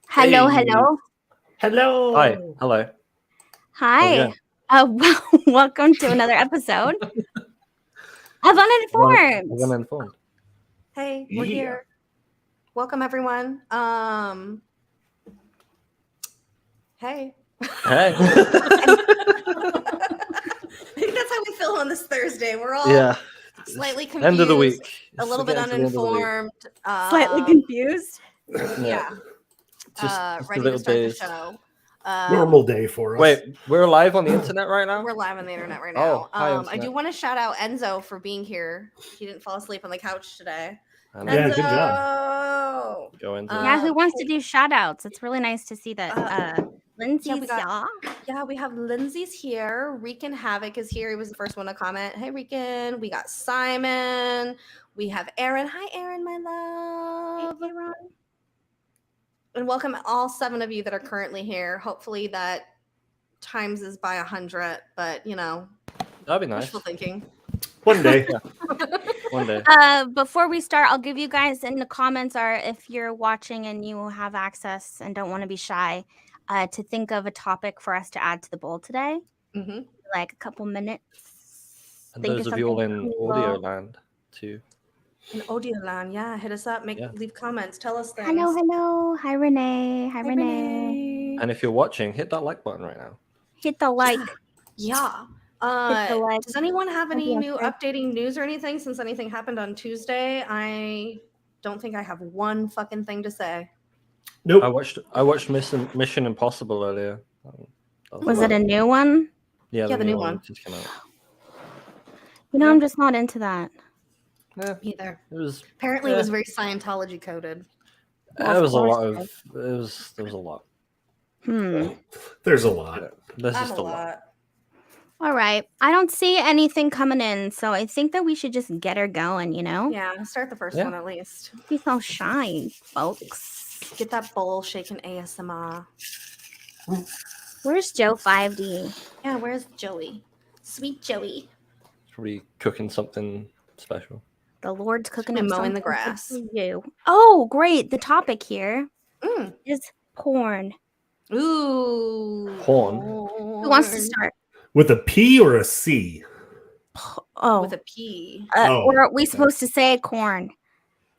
Hello, hello. Hello. Hi. Hello. Hi. Welcome to another episode of Uninformed. Uninformed. Hey, we're here. Welcome, everyone. Hey. Hey. I think that's how we feel on this Thursday. We're all slightly confused. End of the week. A little bit uninformed. Slightly confused. Yeah. Just Ready little to start days. the show. Normal day for us. Wait, we're live on the internet right now? We're live on the internet right Oh, now. hi, I internet. do want to shout out Enzo for being here. He didn't fall asleep on the couch today. Yeah, Enzo! good job. Go into Yeah, who wants to do shout outs? It's really nice to see that Lindsay's we have Lindsay's here. Rican Havoc is here. He was the first one to comment. Hey, Rican. We got Simon. We have Aaron. Hi, Aaron, my love. Hey, Ron. And welcome all 7 of you that are currently here. Hopefully that times is by 100, but you know, that'd be nice. wishful thinking. One day. One day. Before we start, I'll give you guys in the comments, or if you're watching and you have access and don't want to be shy, to think of a topic for us to add to the bowl today. Mm-hmm. Like a couple minutes. And Think those of of you all something in cool. audio land too. In audio land, yeah. Hit us up. Leave comments. Tell us things. Hello. Hi, Renee. Hi, Renee. And if you're watching, hit that like button right now. Hit the like. Yeah. Hit the like. Does anyone have any Maybe new after. updating news or anything since anything happened on Tuesday? I don't think I have one fucking thing to say. Nope. I watched Mission Impossible earlier. Was it a new one? Yeah, the new one. just came out. You know, I'm just not into that. Yeah, Either. it was. Apparently, it was very Scientology coded. Well, There was a of lot course of. There was a lot. There's a lot. There's I'm just a lot. All right. I don't see anything coming in, so I think that we should just get her going, you know? Yeah, start the first Yeah. one at least. Don't be so shy, folks. Get that bowl shaking ASMR. Where's Joe 5D? Yeah, where's Joey? Sweet Joey. Probably cooking something special. The Lord's cooking been up mowing the something grass. for you. Oh, great. The topic here is porn. Ooh. Porn. Who wants to start? With a P or a C? Oh. With a P. Or are we supposed to say corn?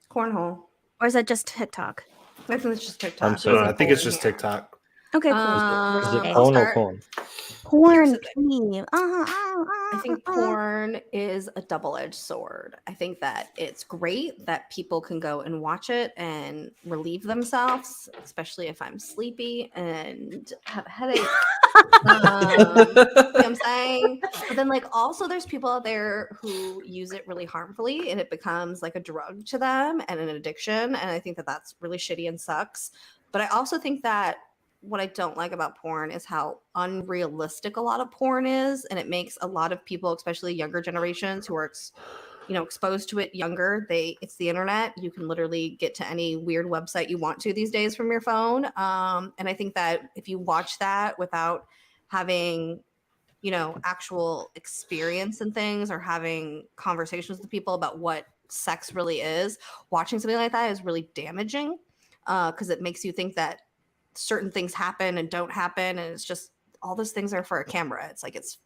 Cornhole. Or is that just TikTok? I think it's just TikTok. I'm sorry. I think it's just TikTok. Okay, cool. Is it I'll porn or start. porn? Porn, Here's the thing. P. I think porn is a double-edged sword. I think that it's great that people can go and watch it and relieve themselves, especially if I'm sleepy and have a headache. You know what I'm saying? But then, like, also there's people out there who use it really harmfully, and it becomes like a drug to them and an addiction. And I think that that's really shitty and sucks. But I also think that what I don't like about porn is how unrealistic a lot of porn is, and it makes a lot of people, especially younger generations who are exposed to it younger, it's the internet. You can literally get to any weird website you want to these days from your phone. And I think that if you watch that without having actual experience in things or having conversations with people about what sex really is, watching something like that is really damaging, because it makes you think that certain things happen and don't happen, and it's just all those things are for a camera. It's like it's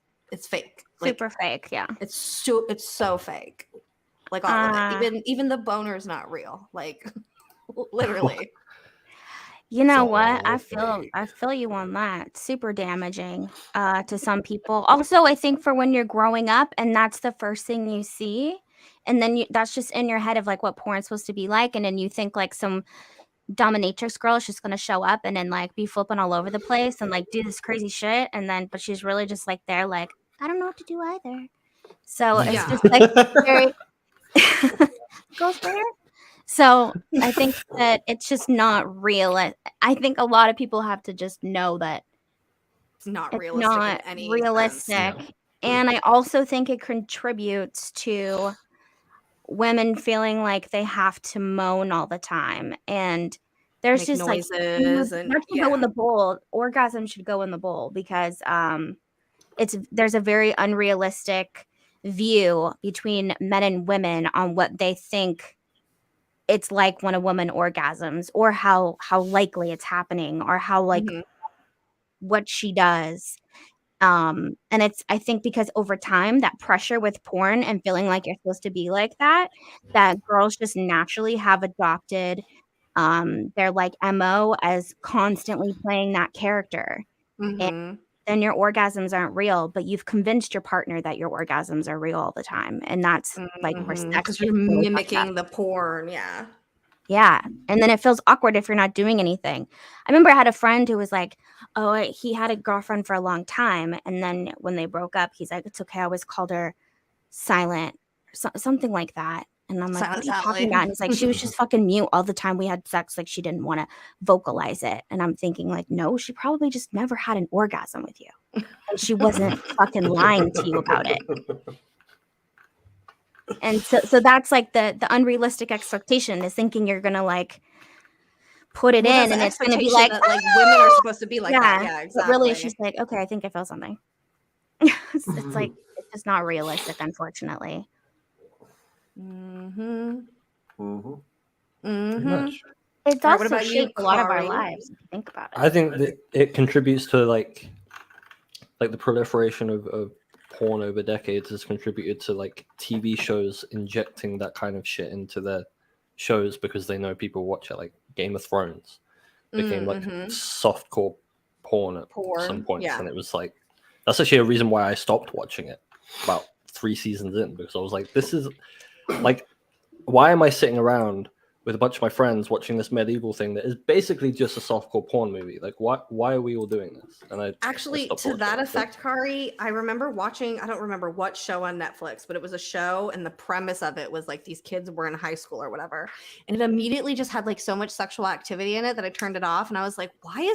fake. Super fake, yeah. It's so fake. Like all of it. Even the boner is not real. Like literally. You know It's what? all I feel you on that. Super damaging to some people. Also, I think for when you're growing up and that's the first thing you see, and then that's just in your head of like what porn's supposed to be like, and then you think like some dominatrix girl is just gonna show up and then like be flipping all over the place and like do this crazy shit, and then but she's really just like there like I don't know what to do either. So it's Yeah. just like very goes there. So I think that it's just not real. I think a lot of people have to just know that It's not it's realistic in not any realistic. sense. And I also think it contributes to women feeling like they have to moan all the time. And there's Make just like noises and that should go in the bowl. Orgasm should go in the bowl because there's a very unrealistic view between men and women on what they think it's like when a woman orgasms, or how likely it's happening, or how like what she does. And it's I think because over time that pressure with porn and feeling like you're supposed to be like that girls just naturally have adopted their like MO as constantly playing that character. And then your orgasms aren't real, but you've convinced your partner that your orgasms are real all the time. And that's like where sex because gets you're really fucked up. mimicking the porn. Yeah. And then it feels awkward if you're not doing anything. I remember I had a friend who was like, oh, he had a girlfriend for a long time. And then when they broke up, he's like, it's okay. I always called her silent, something like that. And I'm like, Silent what are you Sally. talking about? And he's like, she was just fucking mute all the time we had sex. Like she didn't want to vocalize it. And I'm thinking like, no, she probably just never had an orgasm with you. And she wasn't fucking lying to you about it. And so that's like the unrealistic expectation is thinking you're gonna like put it in and it's gonna be like that, like women are supposed to be like that. Yeah, exactly. But really she's like, okay, I think I feel something. It's like it's just not realistic, unfortunately. Pretty much. It's All right, also what about you, shaped a lot of our Kari? lives if you think about it. I think that it contributes to like the proliferation of porn over decades has contributed to like TV shows injecting that kind of shit into their shows because they know people watch it. Like Game of Thrones became like softcore porn at some points, and it was like that's actually a reason why I stopped watching it about 3 seasons in, because I was like, this is like, why am I sitting around with a bunch of my friends watching this medieval thing that is basically just a softcore porn movie? Like, why are we all doing this? And I actually, to that effect, Kari, I remember watching, I don't remember what show on Netflix, but it was a show, and the premise of it was like these kids were in high school or whatever, and it immediately just had like so much sexual activity in it that I turned it off, and I was like, why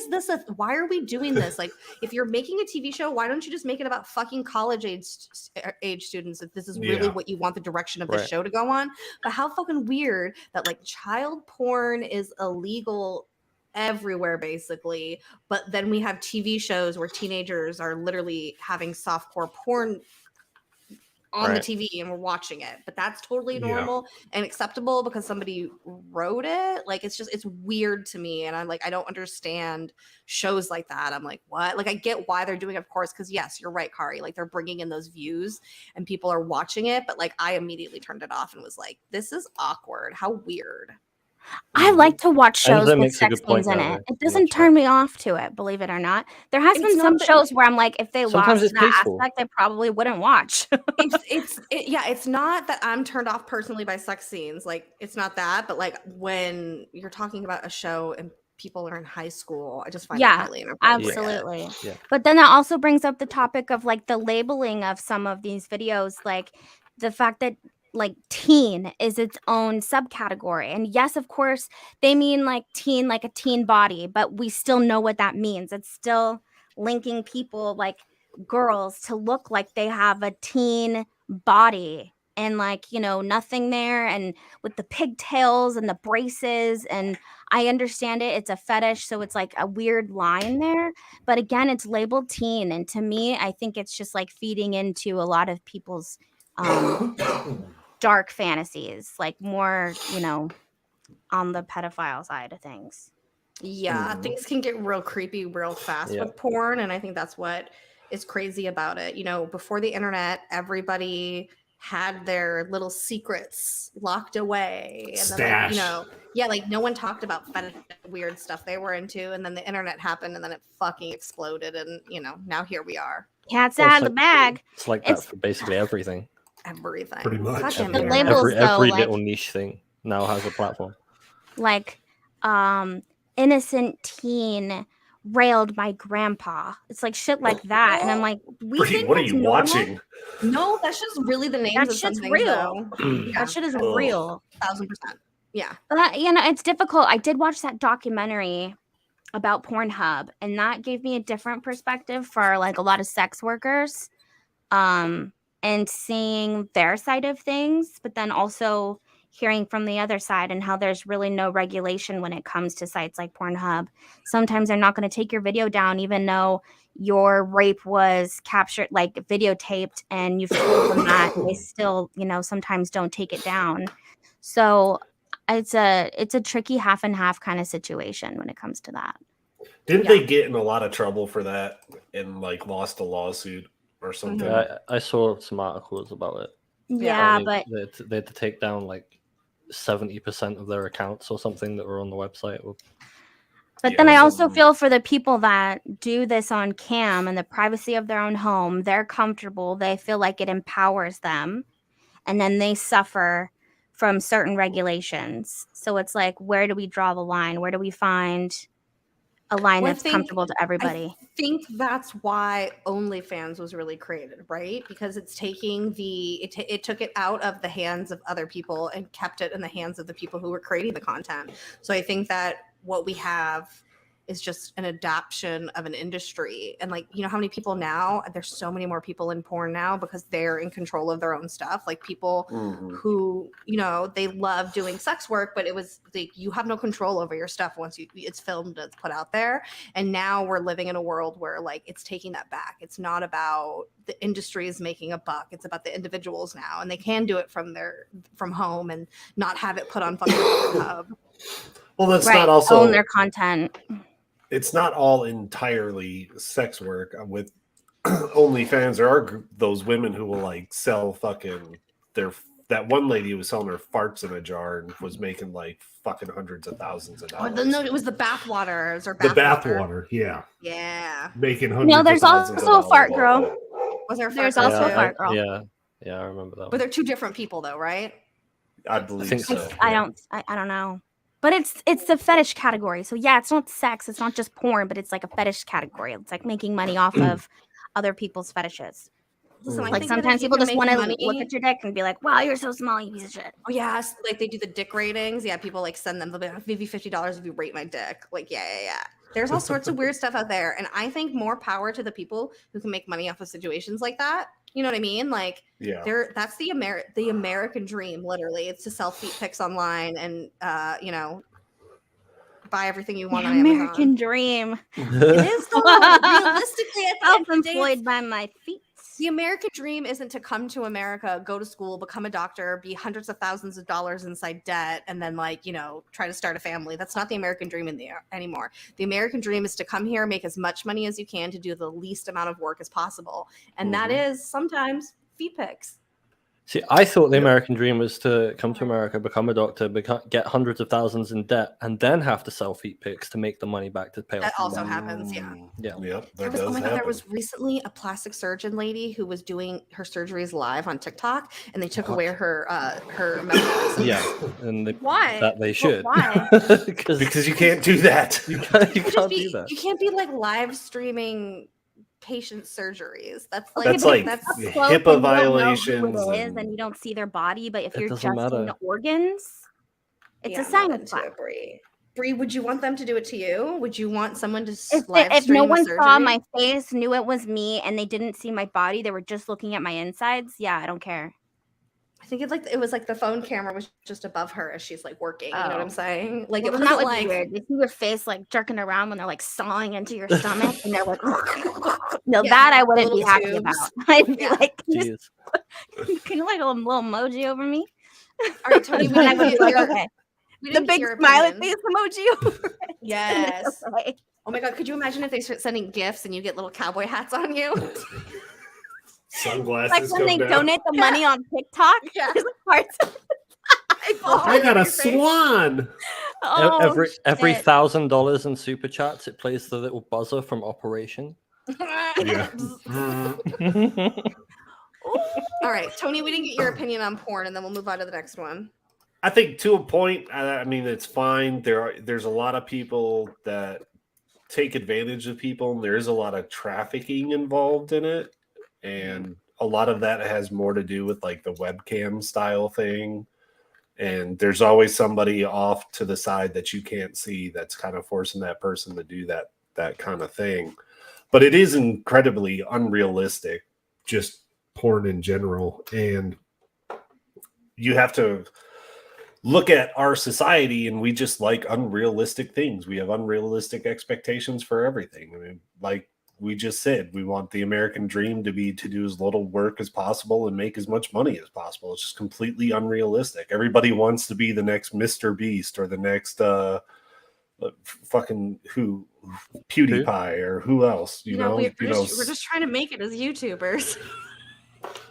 are we doing this? Like, if you're making a TV show, why don't you just make it about fucking college age students if this is really what you want the direction of the show to go on? But how fucking weird that like child porn is illegal everywhere basically, but then we have TV shows where teenagers are literally having softcore porn on the TV and we're watching it, but that's totally normal and acceptable because somebody wrote it. Like it's weird to me, and I'm like, I don't understand shows like that. I'm like, what? Like I get why they're doing it, of course, because yes, you're right, Kari, like they're bringing in those views and people are watching it, but like I immediately turned it off and was like, this is awkward, how weird. I like to watch shows Enzo with makes a sex good point scenes in there, it. It in the doesn't chat. turn me off to it, believe it or not. There has It's been not some that- shows where I'm like, if they Sometimes lost it's that tasteful. aspect, I probably wouldn't watch. It's not that I'm turned off personally by sex scenes. Like, it's not that, but like when you're talking about a show and people are in high school, I just find it Yeah, highly inappropriate. absolutely. Yeah. But then that also brings up the topic of like the labeling of some of these videos, like the fact that like teen is its own subcategory. And yes, of course, they mean like teen, like a teen body, but we still know what that means. It's still linking people like girls to look like they have a teen body and like, you know, nothing there, and with the pigtails and the braces. And I understand it. It's a fetish, so it's like a weird line there. But again, it's labeled teen, and to me, I think it's just like feeding into a lot of people's dark fantasies, like more, you know, on the pedophile side of things. Yeah, Mhm. things can get real creepy real fast Yeah. with porn, and I think that's what is crazy about it. You know, before the internet, everybody had their little secrets locked away, and then like, you Stash. know, yeah, like no one talked about fetish weird stuff they were into, and then the internet happened, and then it fucking exploded, and you know, now here we are. Cat's Well, out it's of the bag. It's like It's- that for basically everything. Everything. Pretty much. Goddamn The internet. labels, though, every like- little niche thing now has a platform. Like innocent teen railed by grandpa. It's like shit like that. And I'm like, we Bree, think what are that's you normal? watching? No, that's just really the names That of some shit's things, real. though. Yeah, That shit is Oh. real. 1000%. Yeah. But you know, it's difficult. I did watch that documentary about Pornhub, and that gave me a different perspective for like a lot of sex workers, and seeing their side of things, but then also hearing from the other side and how there's really no regulation when it comes to sites like Pornhub. Sometimes they're not going to take your video down, even though your rape was captured, like videotaped, and you've told them that. They still, you know, sometimes don't take it down. So it's a tricky half and half kind of situation when it comes to that. Didn't Yeah. they get in a lot of trouble for that and like lost a lawsuit or something? I saw some articles about it. Yeah, Apparently but they had to take down like 70% of their accounts or something that were on the website. But Yeah, then I so- also feel for the people that do this on cam in the privacy of their own home. They're comfortable. They feel like it empowers them. And then they suffer from certain regulations. So it's like, where do we draw the line? Where do we find a line Well, I that's think- comfortable to everybody? I think that's why OnlyFans was really created, right? Because it's taking it took it out of the hands of other people and kept it in the hands of the people who were creating the content. So I think that what we have is just an adaptation of an industry. And like, you know how many people now, there's so many more people in porn now because they're in control of their own stuff. Like people Mhm. who, you know, they love doing sex work, but it was like you have no control over your stuff once it's filmed and it's put out there. And now we're living in a world where like it's taking that back. It's not about the industry is making a buck. It's about the individuals now, and they can do it from home and not have it put on fucking Pornhub. Well, that's Right. not also. Own their content. It's not all entirely sex work with OnlyFans. There are those women who will like sell fucking that one lady who was selling her farts in a jar and was making like fucking hundreds of thousands of Or dollars. no, it was the bathwaters or The bathwater, yeah, Yeah. making hundreds. No, there's of thousands also a of fart dollars. girl. Was there a There's fart also girl a too? fart girl. Yeah, I remember that. But they're two different people though, right? I believe think so. so. I don't know. But it's the fetish category. So yeah, it's not sex, it's not just porn, but it's like a fetish category. It's like making money off of other people's fetishes. Listen, I Like think that sometimes if you people can just make want to money- look at your dick and be like, wow, you're so small, you piece of shit. Oh yes, like they do the dick ratings. Yeah, people like send them. They'll be like, "I'll give you $50 if you rate my dick." Like, yeah. There's all sorts of weird stuff out there, and I think more power to the people who can make money off of situations like that. You know what I mean? Like, Yeah. that's the American dream. Literally, it's to sell feet pics online and you know, buy everything you want The on American Amazon. dream. It is though. Realistically, at the end of the day, it's- Self-employed by my feet. the American dream isn't to come to America, go to school, become a doctor, be hundreds of thousands of dollars inside debt, and then like, you know, try to start a family. That's not the American dream anymore. The American dream is to come here, make as much money as you can to do the least amount of work as possible. And that is sometimes feet pics. See, I thought the American dream was to come to America, become a doctor, get hundreds of thousands in debt, and then have to sell feet pics to make the money back to pay off. That also happens, yeah. Yeah. Yep, There that was, does oh my God, happen. there was recently a plastic surgeon lady who was doing her surgeries live on TikTok, and they took away her medical license. Yeah, and Why? that they should. Why? Because you can't do that. you can't You do that. You can't be like live streaming patient surgeries. That's like That's like that's Close HIPAA and you don't know who violations. it is, and you don't see their body, but if It you're doesn't just seeing matter. the organs, it's a I'm not sign into of it, Bree. Bree, would you want them to do it to you? Would you want someone to If live no stream the one surgery? saw my face, knew it was me, and they didn't see my body, they were just looking at my insides, yeah, I don't care. I think it was like the phone camera was just above her as she's like working. You know what I'm Oh. saying? Like Well, it then that wasn't would be like weird. They see your face like jerking around when they're like sawing into your stomach, and they're like, no, Yeah, that I wouldn't be little happy tubes. about. I'd be Yeah. like, Jeez. can you like a little emoji over me? All right, Tony, we And I didn't would be get like, your, okay. we The didn't get big your smiley opinion. face emoji over it. Yes. Okay. Oh my God, could you imagine if they start sending gifts and you get little cowboy hats on you? Sunglasses Like when come they down. donate the money on TikTok. Yeah. There's parts of I got a swan. Oh, every shit. $1,000 in super chats, it plays the little buzzer from Operation. Yeah. All right, Tony, we didn't get your opinion on porn, and then we'll move on to the next one. I think to a point, I mean, it's fine. There's a lot of people that take advantage of people, and there is a lot of trafficking involved in it. And a lot of that has more to do with like the webcam style thing. And there's always somebody off to the side that you can't see that's kind of forcing that person to do that kind of thing. But it is incredibly unrealistic, just porn in general. And you have to look at our society, and we just like unrealistic things. We have unrealistic expectations for everything. I mean, like we just said, we want the American dream to be to do as little work as possible and make as much money as possible. It's just completely unrealistic. Everybody wants to be the next Mr. Beast or the next fucking PewDiePie or who else, you know? We're just trying to make it as YouTubers.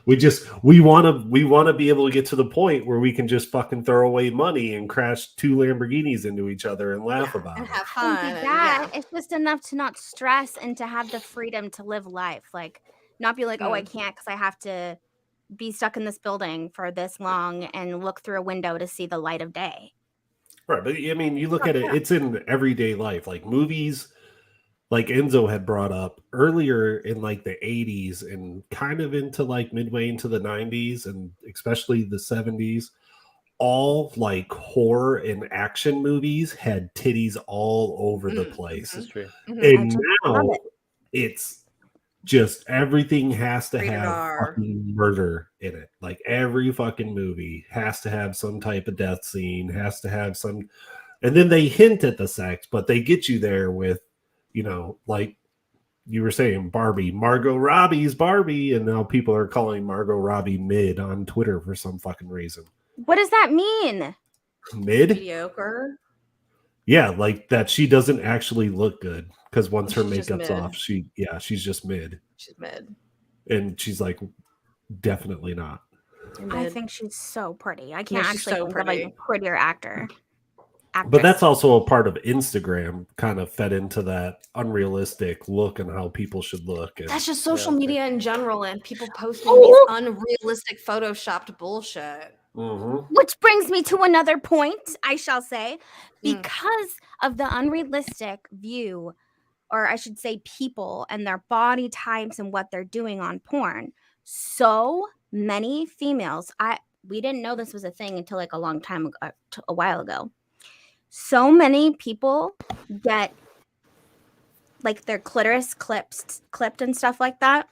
We want to be able to get to the point where we can just fucking throw away money and crash 2 Lamborghinis into each other and laugh about and it. have fun. Not and, that. It's just enough to not stress and to have the freedom to live life. Like, not be like, oh, I can't because I have to be stuck in this building for this long and look through a window to see the light of day. Right, but I mean, you look at it, it's in everyday life, like movies, like Enzo had brought up earlier in like the 80s and kind of into like midway into the 90s and especially the 70s. All like horror and action movies had titties all over the place. This is true. And now it's just everything has to Rated have R. fucking murder in it. Like every fucking movie has to have some type of death scene, has to have some, and then they hint at the sex, but they get you there with, you know, like you were saying, Barbie, Margot Robbie's Barbie, and now people are calling Margot Robbie mid on Twitter for some fucking reason. What does that mean? Mid? Mediocre. Yeah, like that she doesn't actually look good because once her She's just makeup's mid. off, she's just mid. She's mid. And she's like, definitely not. I think she's so pretty. I can't she's actually so think of like a pretty. prettier actress. But that's also a part of Instagram kind of fed into that unrealistic look and how people should look. And That's just social media in general and people posting Oh. these unrealistic photoshopped bullshit. Which brings me to another point, I shall say, because of the unrealistic view, or I should say people and their body types and what they're doing on porn. So many females, we didn't know this was a thing until like a long time ago, a while ago. So many people get like their clitoris clipped and stuff like that.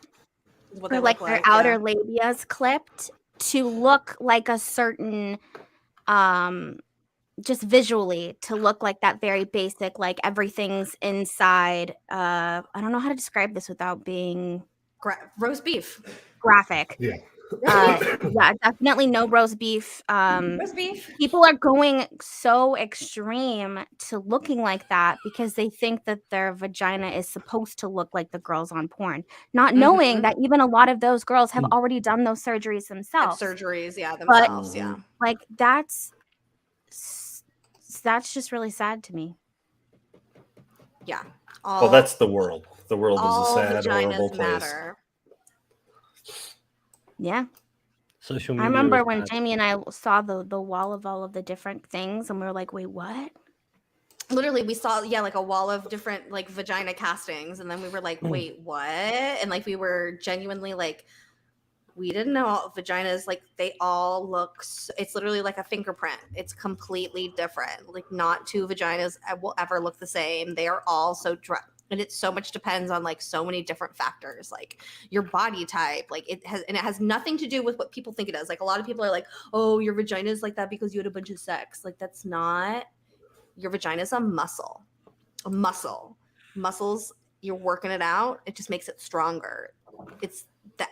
Or like their outer labias clipped to look like a certain just visually to look like that very basic, like everything's inside. I don't know how to describe this without being roast beef graphic. Yeah. Yeah, definitely no roast beef. Roast beef. People are going so extreme to looking like that because they think that their vagina is supposed to look like the girls on porn, not knowing that even a lot of those girls have already done those surgeries Have themselves. surgeries, yeah, But themselves, yeah. like that's just really sad to me. Yeah. Well, that's the world. The world is a all sad, horrible vaginas place. matter. Yeah. Social I media. remember is when bad. Jamie and I saw the wall of all of the different things, and we were like, "Wait, what?" Literally, we saw like a wall of different like vagina castings, and then we were like, "Wait, what?" And like we were genuinely like, we didn't know all vaginas like they all look. It's literally like a fingerprint. It's completely different. Like not two vaginas will ever look the same. They are all so and it so much depends on like so many different factors, like your body type, like it has nothing to do with what people think it does. Like a lot of people are like, oh, your vagina is like that because you had a bunch of sex. Like that's not. Your vagina is a muscle. Muscles, you're working it out, it just makes it stronger. It's the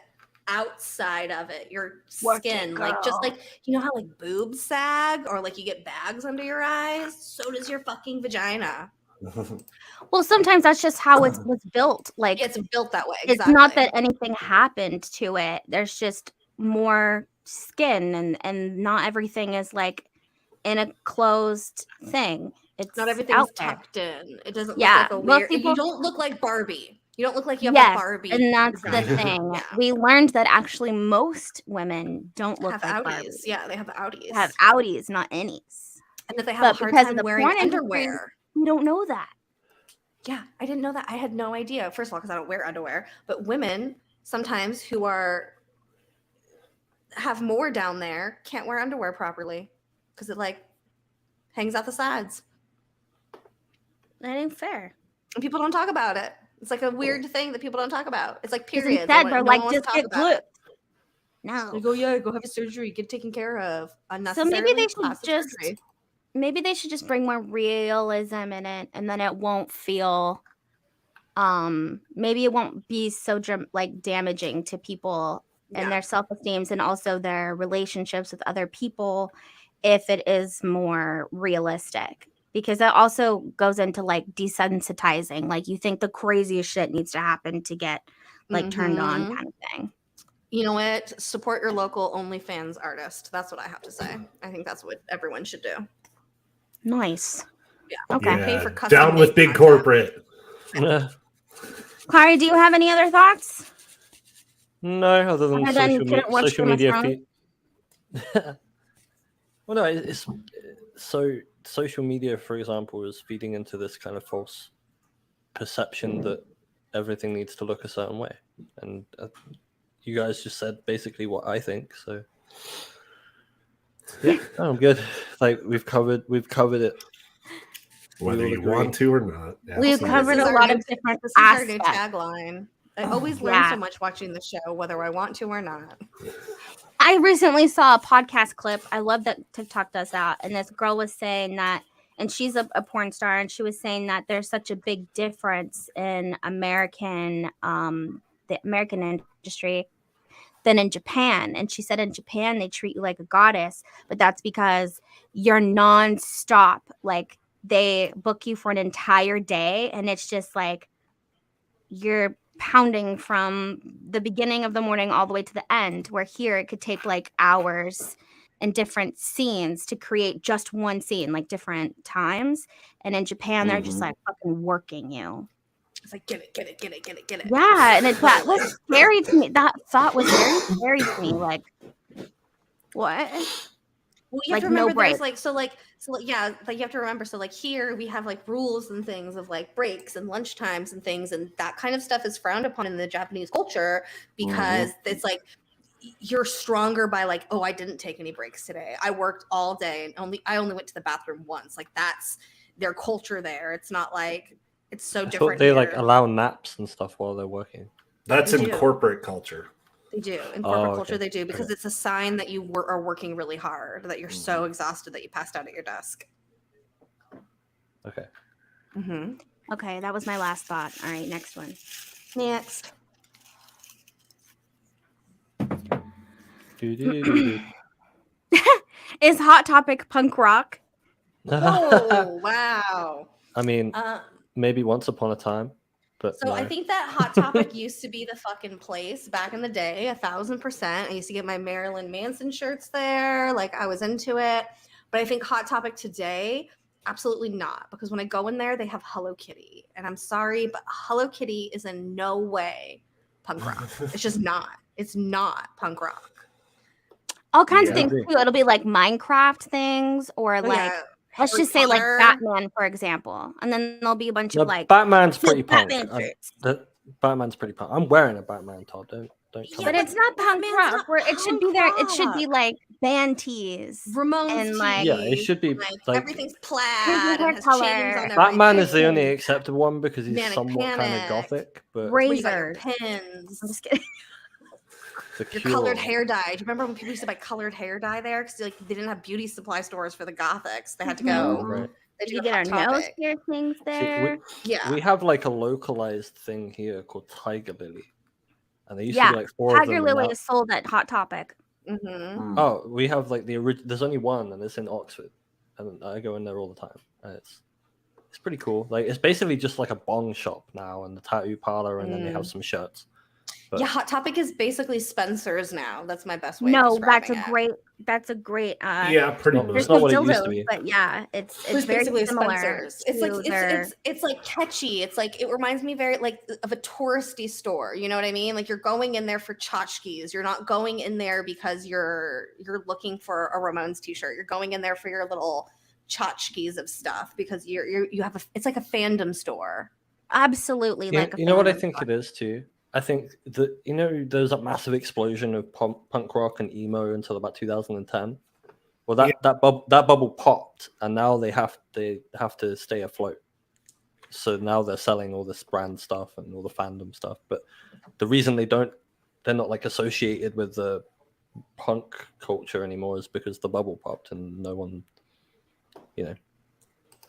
outside of it, your skin, like just like you know how like boobs sag or like you get bags under your eyes, so does your fucking vagina. Well, sometimes that's just how it was built. Like It's built that way. it's Exactly. not that anything happened to it. There's just more skin, and not everything is like in a closed thing. It's not everything's out there. tucked in. It doesn't look Yeah, like a most weird. people. You don't look like Barbie. You don't look like you have a Yes, Barbie. and that's the vagina. thing. Yeah. We learned that actually most women don't look Have like outies. Barbie. Yeah, they have outies. Have outies, not innies. And that they have But a hard because of time the wearing porn industry, underwear. we don't know that. Yeah, I didn't know that. I had no idea. First of all, because I don't wear underwear. But women sometimes who have more down there can't wear underwear properly because it like hangs out the sides. That ain't fair. And people don't talk about it. It's like a weird thing that people don't talk about. It's like Because periods. instead they're No like, one wants just to talk get about it. glue. No. Like, oh yeah, go have a surgery, get taken care of. So Unnecessarily maybe they should plastic just surgery. bring more realism in it, and then it won't feel maybe it won't be so damaging to people and their self-esteems and also their relationships with other people if it is more realistic, because that also goes into like desensitizing. Like you think the craziest shit needs to happen to get like turned on kind of thing. You know what? Support your local OnlyFans artist. That's what I have to say. I think that's what everyone should do. Nice. Yeah. Okay. Yeah, Pay for custom down with big content. corporate. Kari, do you have any other thoughts? No, other than social media feed. Well, no, it's so social media, for example, is feeding into this kind of false perception that everything needs to look a certain way, and you guys just said basically what I think. So yeah, I'm good. Like we've covered it. Whether you want to or not. We've covered a lot of different aspects. This is our new tagline. I always learn so much watching the show, whether I want to or not. I recently saw a podcast clip. I love that TikTok does that. And this girl was saying that, and she's a porn star, and she was saying that there's such a big difference in the American industry than in Japan. And she said in Japan, they treat you like a goddess, but that's because you're nonstop. Like they book you for an entire day, and it's just like you're pounding from the beginning of the morning all the way to the end, where here it could take like hours and different scenes to create just one scene, like different times. And in Japan, they're just like fucking working you. It's like, get it. Yeah, and that was scary to me. That thought was very scary to me. Like, what? Well, you have to remember there's you have to remember, so like here we have like rules and things of like breaks and lunch times and things, and that kind of stuff is frowned upon in the Japanese culture because it's like you're stronger by like, oh, I didn't take any breaks today. I worked all day and I only went to the bathroom once. Like that's their culture there. It's not like it's so different. Thought they like allow naps and stuff while they're working. That's in corporate culture. They do. In corporate culture, they do, because it's a sign that you are working really hard, that you're so exhausted that you passed out at your desk. Okay. Okay, that was my last thought. All right, next one. Next. Do-do-do-do-do. Is Hot Topic punk rock? Oh, wow. I mean, Uh, maybe once upon a time, but So I no. think that Hot Topic used to be the fucking place back in the day, 1,000%. I used to get my Marilyn Manson shirts there. Like I was into it. But I think Hot Topic today, absolutely not. Because when I go in there, they have Hello Kitty. And I'm sorry, but Hello Kitty is in no way punk rock. It's just not. It's not punk rock. All kinds of Yeah. things too. It'll be like Minecraft things, or Oh, like yeah. let's Harry just say like Potter. Batman, for example. And then there'll be a bunch No, of like Batman's pretty punk. Batman shirts. Batman's pretty punk. I'm wearing a Batman, Todd. Don't come Yeah, But at it's me. not punk Batman's rock. not Where it should be punk there. It should be rock. like band tees. Ramones and, like- Yeah, it should be like, like everything's Here's plaid your and has color. chains on Batman is the only everything. acceptable one because he's Manic somewhat kind of Panic. gothic, but Where you got your Razors. pins, I'm just kidding. the your Cure. colored hair dye. Do you remember when people used to buy colored hair dye there? Because like they didn't have beauty supply stores for the gothics. They had to go. Right. They had to We go get our to Hot nose Topic. piercings there. Yeah. We have like a localized thing here called Tiger Lily, and there used to Yeah, be like 4 of Tiger them. and Lily now- is sold at Hot Topic. Mm-hmm. Oh, we have like the original. There's only one, and it's in Oxford, and I go in there all the time. And it's pretty cool. Like it's basically just like a bong shop now, and the tattoo parlor, and then they have some shirts. But Yeah, Hot Topic is basically Spencer's now. That's my best way of No, describing that's a it. great. That's a great. Yeah, pretty It's much. There's not no what it used dildos, to be. but yeah, it's It's very basically similar. Spencer's. It's like to their- it's like catchy. It's like it reminds me very like of a touristy store. You know what I mean? Like you're going in there for tchotchkes. You're not going in there because you're looking for a Ramones t-shirt. You're going in there for your little tchotchkes of stuff because you have a. It's like a fandom store. absolutely you, like a you know what I fandom think store. it is too. I think that there's a massive explosion of punk rock and emo until about 2010. Well, that bubble popped, and now they have to stay afloat. So now they're selling all this brand stuff and all the fandom stuff. But the reason they're not like associated with the punk culture anymore is because the bubble popped and no one,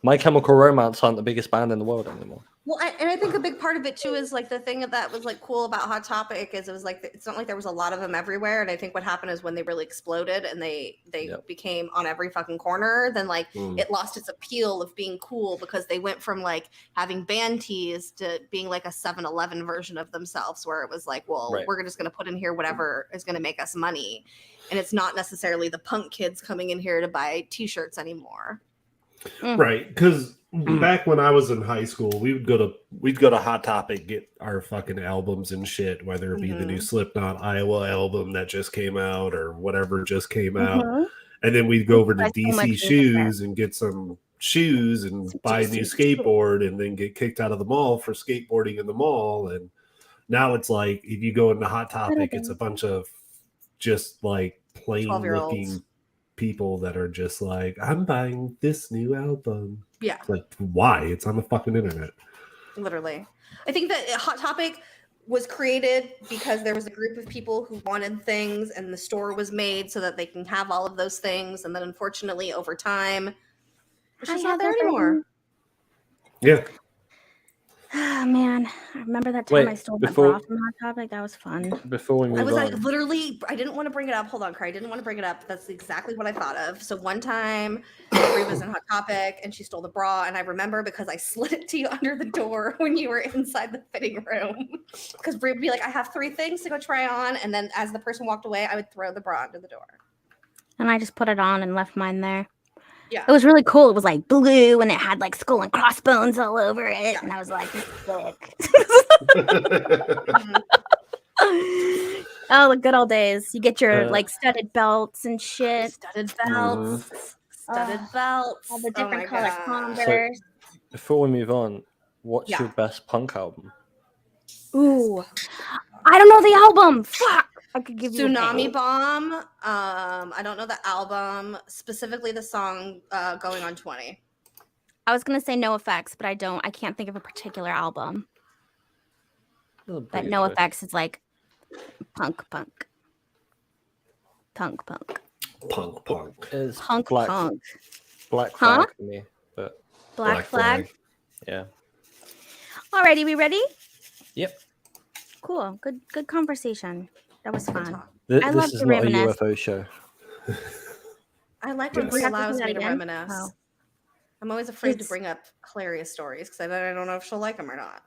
My Chemical Romance aren't the biggest band in the world anymore. Well, and I think a big part of it too is like the thing that was like cool about Hot Topic is it was like it's not like there was a lot of them everywhere, and I think what happened is when they really exploded and they became on every fucking corner, then like it lost its appeal of being cool because they went from like having band tees to being like a 7-Eleven version of themselves, where it was like, well, we're just gonna put in here whatever is gonna make us money, and it's not necessarily the punk kids coming in here to buy T-shirts anymore. Right, because back when I was in high school, we'd go to Hot Topic, get our fucking albums and shit, whether it be the new Slipknot Iowa album that just came out or whatever just came out, and then we'd go over to DC Shoes and get some shoes and buy a new skateboard, and then get kicked out of the mall for skateboarding in the mall. And now it's like if you go into Hot Topic, it's a bunch of just like plain looking people that are just like, I'm buying this new album. Yeah. Like, why? It's on the fucking internet. Literally. I think that Hot Topic was created because there was a group of people who wanted things and the store was made so that they can have all of those things. And then unfortunately over time, it's just not there anymore. Yeah. Oh man, I remember that time Wait, I stole before- that bra from Hot Topic. That was fun. Before we move on, I didn't want to bring it up. Hold on, Kari. I didn't want to bring it up. That's exactly what I thought of. So one time, Brie was in Hot Topic and she stole the bra. And I remember because I slid it to you under the door when you were inside the fitting room. Because Brie would be like, I have 3 things to go try on. And then as the person walked away, I would throw the bra under the door. And I just put it on and left mine there. Yeah. It was really cool. It was like blue and it had like skull and crossbones all over it. Yeah. And I was like, sick. Oh, the good old days. You get your like studded belts and shit. Studded belts. Studded belts. All the different color Converse. So, before we move on, what's your best punk album? Ooh. I don't know the album. Fuck. I could give you Tsunami Bomb. I don't know the album, specifically the song Going on 20. I was gonna say No Effects, but I can't think of a particular album. But No Effects is like punk. Is punk. Black Flag for me, but Black Flag. Yeah. Alrighty, we ready? Yep. Cool. Good conversation. That was fun. I love This is to not a reminisce. UFO show. I like when Yes. Brie We have to allows do that me to again? reminisce. Oh. I'm always afraid to Is- bring up hilarious stories because I don't know if she'll like them or not.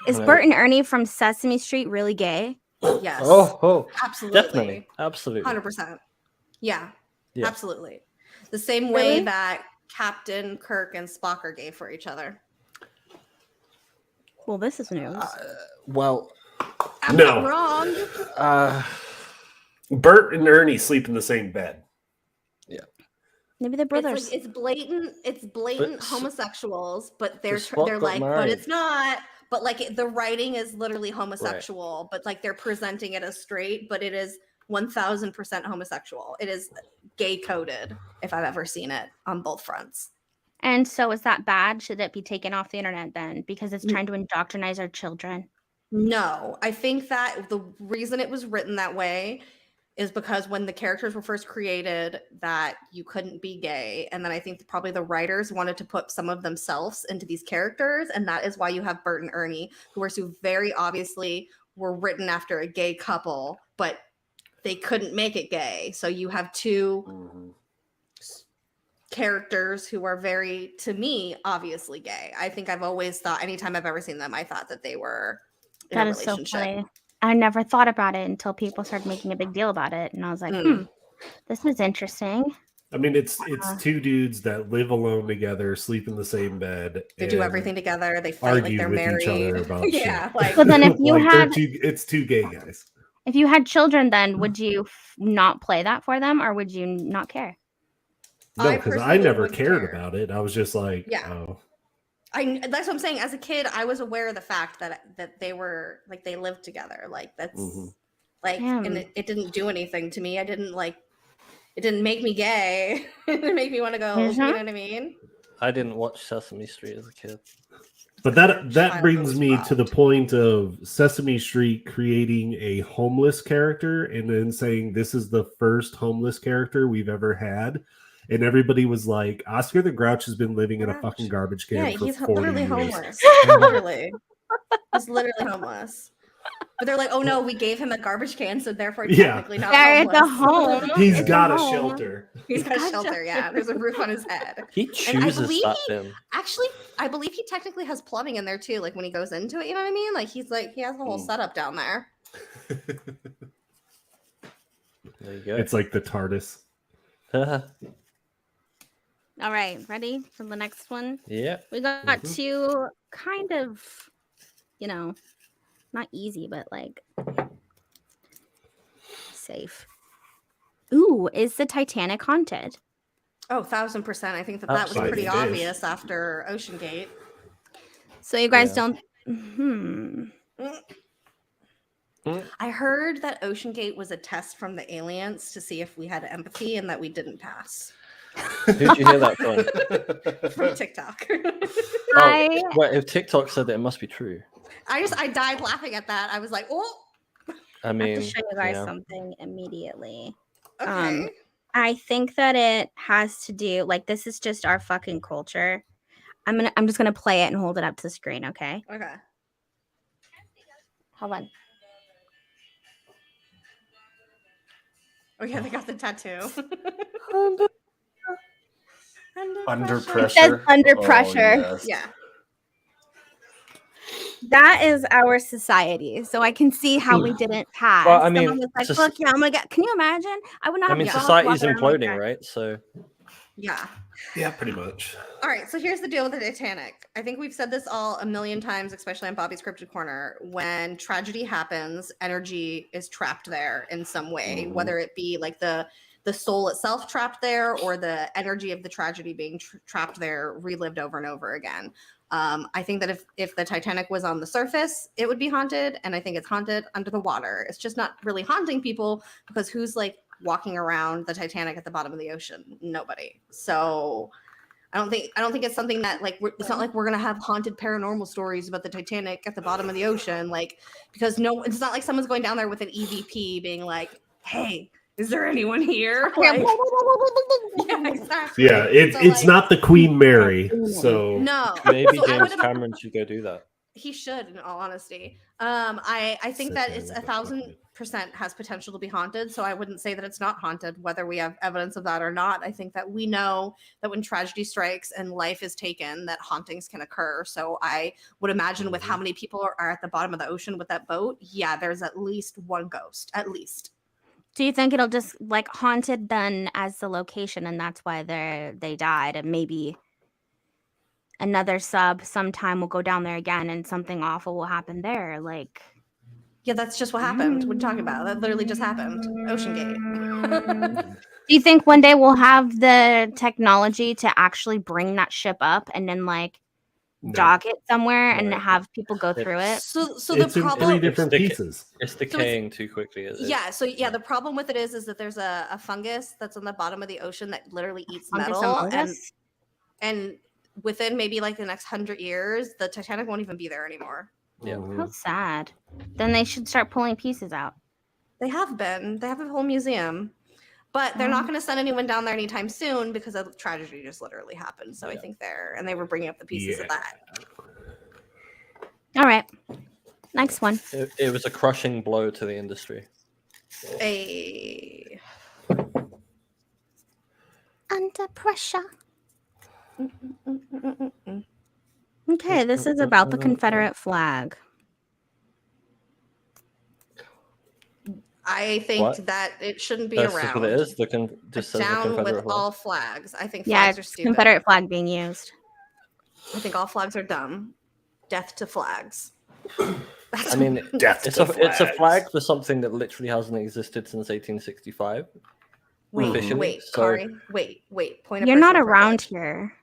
Is No. Bert and Ernie from Sesame Street really gay? Yes. Oh, absolutely. definitely, absolutely. 100%. Yeah, Yeah. absolutely. The same way Really? that Captain Kirk and Spock are gay for each other. Well, this is news. Well, I'm No. not wrong. Bert and Ernie sleep in the same bed. Maybe they're brothers. It's blatant. It's blatant But s- homosexuals, but they're Spock they're got like, but married. it's not. But like the writing is literally homosexual, but like they're presenting it as straight, but it is 1000% homosexual. It is gay coded, if I've ever seen it on both fronts. And so is that bad? Should it be taken off the internet then? Because it's Mm. trying to indoctrinize our children. No, I think that the reason it was written that way is because when the characters were first created, that you couldn't be gay. And then I think probably the writers wanted to put some of themselves into these characters. And that is why you have Bert and Ernie, who are so very obviously were written after a gay couple, but they couldn't make it gay. So you have two characters who are very, to me, obviously gay. I think I've always thought, anytime I've ever seen them, I thought that they were in That a is so relationship. funny. I never thought about it until people started making a big deal about it. And I was like, this is interesting. I mean, it's Uh-huh. two dudes that live alone together, sleep in the same bed. They do and everything together. They fight like argue they're with married. each other about yeah, shit. like So then if you Like, had it's two gay guys. if you had children then would you not play that for them or would you not care? No, I because I personally never wouldn't cared care. about it. I was just like, Yeah. oh. that's what I'm saying. As a kid, I was aware of the fact that they were like they lived together. Like that's like, Damn. and it didn't do anything to me. I didn't like. It didn't make me gay. It didn't make me want to go. You know what I mean? I didn't watch Sesame Street as a kid. But that Child brings was me to the robbed. point of Sesame Street creating a homeless character and then saying this is the first homeless character we've ever had. And everybody was like, Oscar the Grouch has been living in a fucking garbage can Yeah, for he's 40 literally years. homeless. Literally, he's literally homeless. But they're like, oh no, we gave him a garbage can, so therefore Yeah. technically not There is homeless. a home. He's It's got a home. shelter. He's got a shelter. Yeah, there's a roof on his head. He chooses believe that bin. Actually, I believe he technically has plumbing in there too. Like when he goes into it, you know what I mean? Like he has the whole setup down there. There you go. It's like the TARDIS. All right, ready for the next one? Yeah. We got two kind of, not easy, but like safe. Ooh, is the Titanic haunted? Oh, 1000%. I think that was Absolutely. pretty I think it is. obvious after Ocean Gate. So you guys Yeah. don't. I heard that Ocean Gate was a test from the aliens to see if we had empathy and that we didn't pass. Who'd you hear that from? From TikTok. I Well, if TikTok said that, it must be true. I died laughing at that. I was like, oh, I have mean, to show you guys yeah. something immediately. okay. I think that it has to do like this is just our fucking culture. I'm just gonna play it and hold it up to the screen, okay? Okay. Hold on. Oh yeah, they got the tattoo. Under It says pressure. under Oh, pressure. yes. Yeah. That is our society. So I can see how we didn't pass. Well, I Someone mean, was like, soc- look, yeah, I'm gonna get. Can you imagine? I would not I have mean, balls society's walking around like imploding, that. right? So Yeah. Yeah, pretty much. All right, so here's the deal with the Titanic. I think we've said this all a million times, especially on Bobby's Cryptid Corner. When tragedy happens, energy is trapped there in some way, whether it be like the soul itself trapped there or the energy of the tragedy being trapped there, relived over and over again. I think that if the Titanic was on the surface, it would be haunted, and I think it's haunted under the water. It's just not really haunting people because who's like walking around the Titanic at the bottom of the ocean? Nobody. So I don't think it's something that like it's not like we're gonna have haunted paranormal stories about the Titanic at the bottom of the ocean, like because it's not like someone's going down there with an EVP being like, "Hey, is there anyone here?" Like, yeah, exactly. Yeah, it's not the Queen Mary. So No. maybe So I James would've- Cameron should go do that. He should, in all honesty. I think Sit that there it's with the fucking has potential to be haunted. So I wouldn't say that it's not haunted, whether we have evidence of that or not. I think that we know that when tragedy strikes and life is taken, that hauntings can occur. So I would imagine with how many people are at the bottom of the ocean with that boat, yeah, there's at least one ghost, at least. Do you think it'll just like haunted then as the location, and that's why they died, and maybe another sub sometime will go down there again and something awful will happen there? Like, Yeah, that's just what happened. What are you talking about? That literally just happened. Ocean Gate. do you think one day we'll have the technology to actually bring that ship up and then like dock it somewhere and Right. have people go through it? So the It's in problem, three different pieces. It's decaying too quickly. yeah. So yeah, the problem with it is that there's a fungus that's on the bottom of the ocean that literally eats Fungus metal, and fungus? and within maybe like the next 100 years, the Titanic won't even be there anymore. Yeah. How sad. Then they should start pulling pieces out. They have been. They have a whole museum, but they're not going to send anyone down there anytime soon because a tragedy just literally happened. So I think they were bringing up the pieces of that. All right. Next one. It was a crushing blow to the industry. Under pressure. Okay, this is about the Confederate flag. I think What? that it shouldn't be That's around. just what it is. Just says the Down Confederate with flag. all flags. I think Yeah, flags are it's stupid. Confederate flag being used. I think all flags are dumb. Death to flags. I mean, Death it's to a flags. flag for something that literally hasn't existed since 1865. officially, Wait, so- Kari. Wait. Point of You're not personal around privilege. here.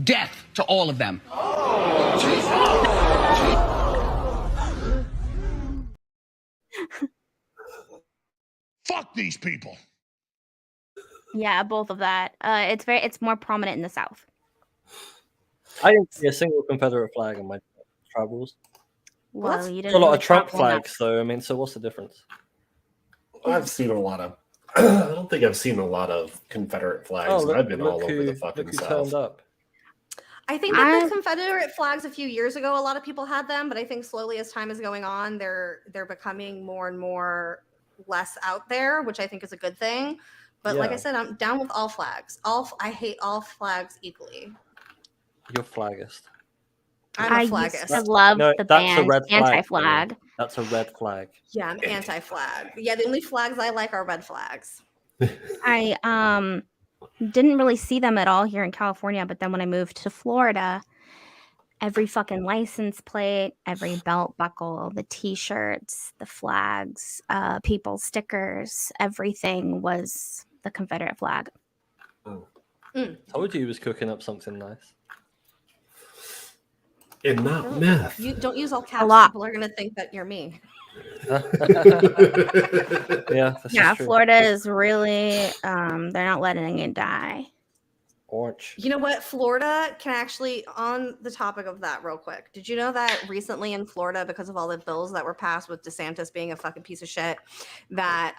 Death to all of them. Fuck these people. Yeah, both of that. It's more prominent in the South. I didn't see a single Confederate flag in my travels. Well, that's- you There's didn't a lot really of Trump travel enough. flags, though. I mean, so what's the difference? I've seen a lot of. I don't think I've seen a lot of Confederate flags. and I've been all over the fucking look who South. turned up. I think that the Confederate flags a few years ago, a lot of people had them, but I think slowly as time is going on, they're becoming more and more less out there, which I think is a good thing. But like I Yeah. said, I'm down with all flags. I hate all flags equally. You're flaggist. I'm I a used flaggist. to love No, the that's a band red flag. Anti-Flag. That's a red flag. Yeah, I'm anti-flag. Yeah, the only flags I like are red flags. I didn't really see them at all here in California, but then when I moved to Florida, every fucking license plate, every belt buckle, the t-shirts, the flags, people's stickers, everything was the Confederate flag. Told you he was cooking up something nice. And not meth. You don't use all caps. lot. People are gonna think that you're me. Yeah, that's Yeah, just true. Florida is really they're not letting it die. Orange. You know what? Florida can actually, on the topic of that, real quick. Did you know that recently in Florida, because of all the bills that were passed with DeSantis being a fucking piece of shit, that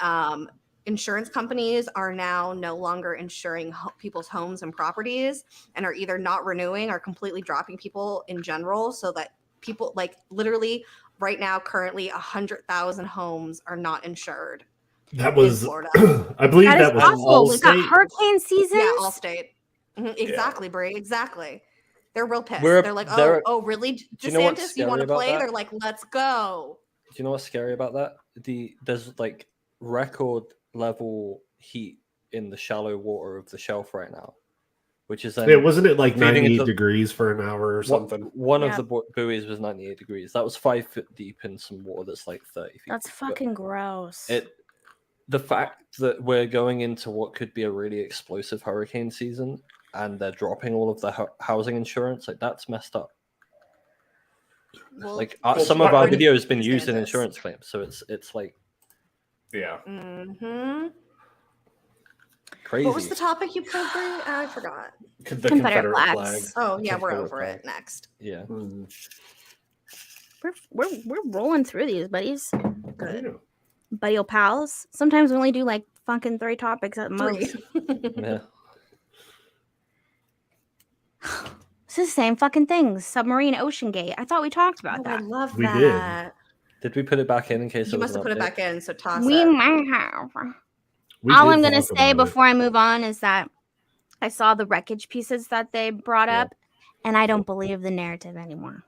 insurance companies are now no longer insuring people's homes and properties and are either not renewing or completely dropping people in general, so that people, like, literally right now, currently 100,000 homes are not insured. That was, Florida. I believe That is that was awful. We got Allstate. hurricane season. Yeah, Allstate. Exactly, Brie. Exactly. They're real pissed. We're- They're like, they're- oh, really? Do you know what's DeSantis, you want scary to about play? that? They're like, let's go. Do you know what's scary about that? There's like record level heat in the shallow water of the shelf right now, which is then Yeah, wasn't it like feeding 98 into- degrees for an hour or something? One Yeah. of the buoys was 98 degrees. That was 5 foot deep in some water that's like 30 feet. That's deep. But fucking gross. the fact that we're going into what could be a really explosive hurricane season and they're dropping all of the housing insurance, like that's messed up. Well, Like Well, some of our Biden- videos has been used in DeSantis. insurance claims, so it's like Yeah. crazy. What was the topic you pulled, Brie? I forgot. The Confederate Confederate flags. flag. Oh, yeah, we're Confederate over flag. it. Next. Yeah. Mhm. We're rolling through these, buddies. Good. Yeah. Buddy pals. Sometimes we only do like fucking 3 topics at most. 3. Yeah. It's the same fucking things. Submarine Ocean Gate. I thought we talked about Oh, I that. love We did. that. Did we put it back in case You it was must have an put it update? back in, so toss We it. might have. We All did I'm gonna talk say about it. before I move on is that I saw the wreckage pieces that they brought Yeah. up, and I don't believe the narrative anymore.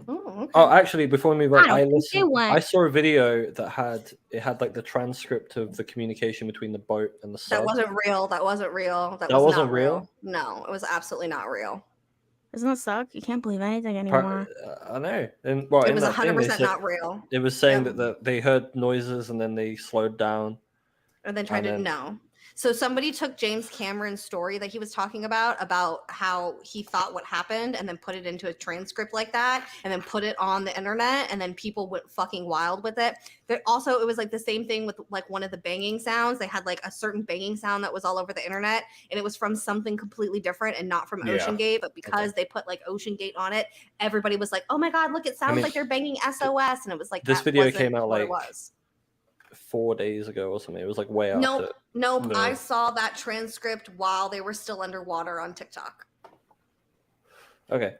Oh, okay. Oh, actually, before we move on, I don't think they I went. saw a video that had like the transcript of the communication between the boat and the That sub. wasn't real. That wasn't real. That That was wasn't not real. real? No, it was absolutely not real. Doesn't it suck? You can't believe anything anymore. I know. And well, It in was that thing, they 100% said not real. it was saying Yep. that they heard noises and then they slowed down. And then tried And to then- no. So somebody took James Cameron's story that he was talking about how he thought what happened, and then put it into a transcript like that, and then put it on the internet, and then people went fucking wild with it. There also, it was like the same thing with like one of the banging sounds. They had like a certain banging sound that was all over the internet, and it was from something completely different and not from Yeah. Ocean Gate. But because they put like Ocean Gate on it, everybody was like, "Oh my god, look! It sounds mean, like they're banging SOS," and it was like this that video wasn't came out what it like was. 4 days ago or something. It was like way after. Nope. Nope. No. I saw that transcript while they were still underwater on TikTok. Okay.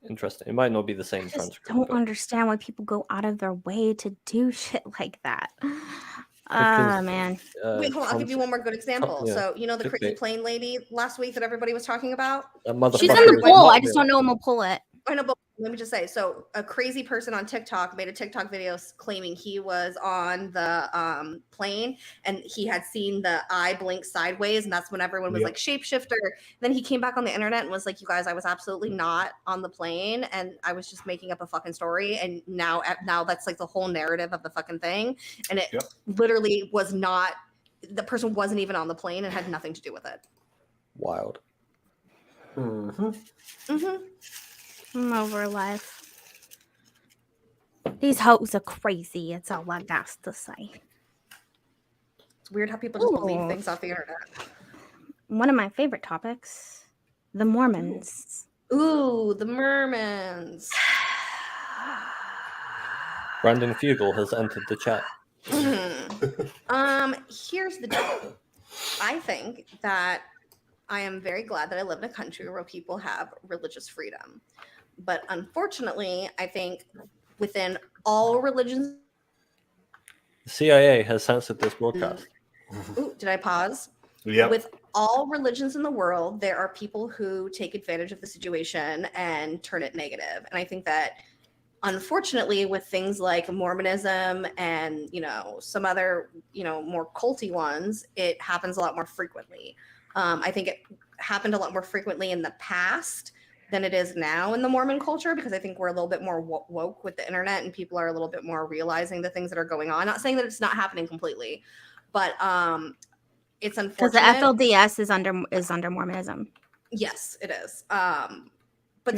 Interesting. It might not be the same I just transcript. don't but- understand why people go out of their way to do shit like that. Because, Man. Wait, hold on. I'll give you one more good example. yeah, So, you know the crazy clickbait. plane lady last week that everybody was talking about? That motherfucker She's in the was pool. like, I just don't know when we'll pull it. I know, but let me just say, so a crazy person on TikTok made a TikTok video claiming he was on the plane and he had seen the eye blink sideways, and that's when everyone was Yep. like shapeshifter. Then he came back on the internet and was like, "You guys, I was absolutely not on the plane, and I was just making up a fucking story." And now that's like the whole narrative of the fucking thing, and it Yep. literally was not. The person wasn't even on the plane and had nothing to do with it. Wild. Mm-hmm. Mm-hmm. I'm over life. These hoes are crazy. It's all I got to say. It's weird how people just believe Ooh. things off the internet. One of my favorite topics, the Mormons. Ooh, the Mormons. Brandon Fugel has entered the chat. Here's the deal. I think that I am very glad that I live in a country where people have religious freedom. But unfortunately, I think within all religions. The CIA has censored this broadcast. Ooh, did I pause? Yep. With all religions in the world, there are people who take advantage of the situation and turn it negative. And I think that unfortunately, with things like Mormonism and, some other, more culty ones, it happens a lot more frequently. I think it happened a lot more frequently in the past than it is now in the Mormon culture, because I think we're a little bit more woke with the internet and people are a little bit more realizing the things that are going on. Not saying that it's not happening completely, but it's Because the unfortunate. FLDS is under Mormonism. Yes, it is. But And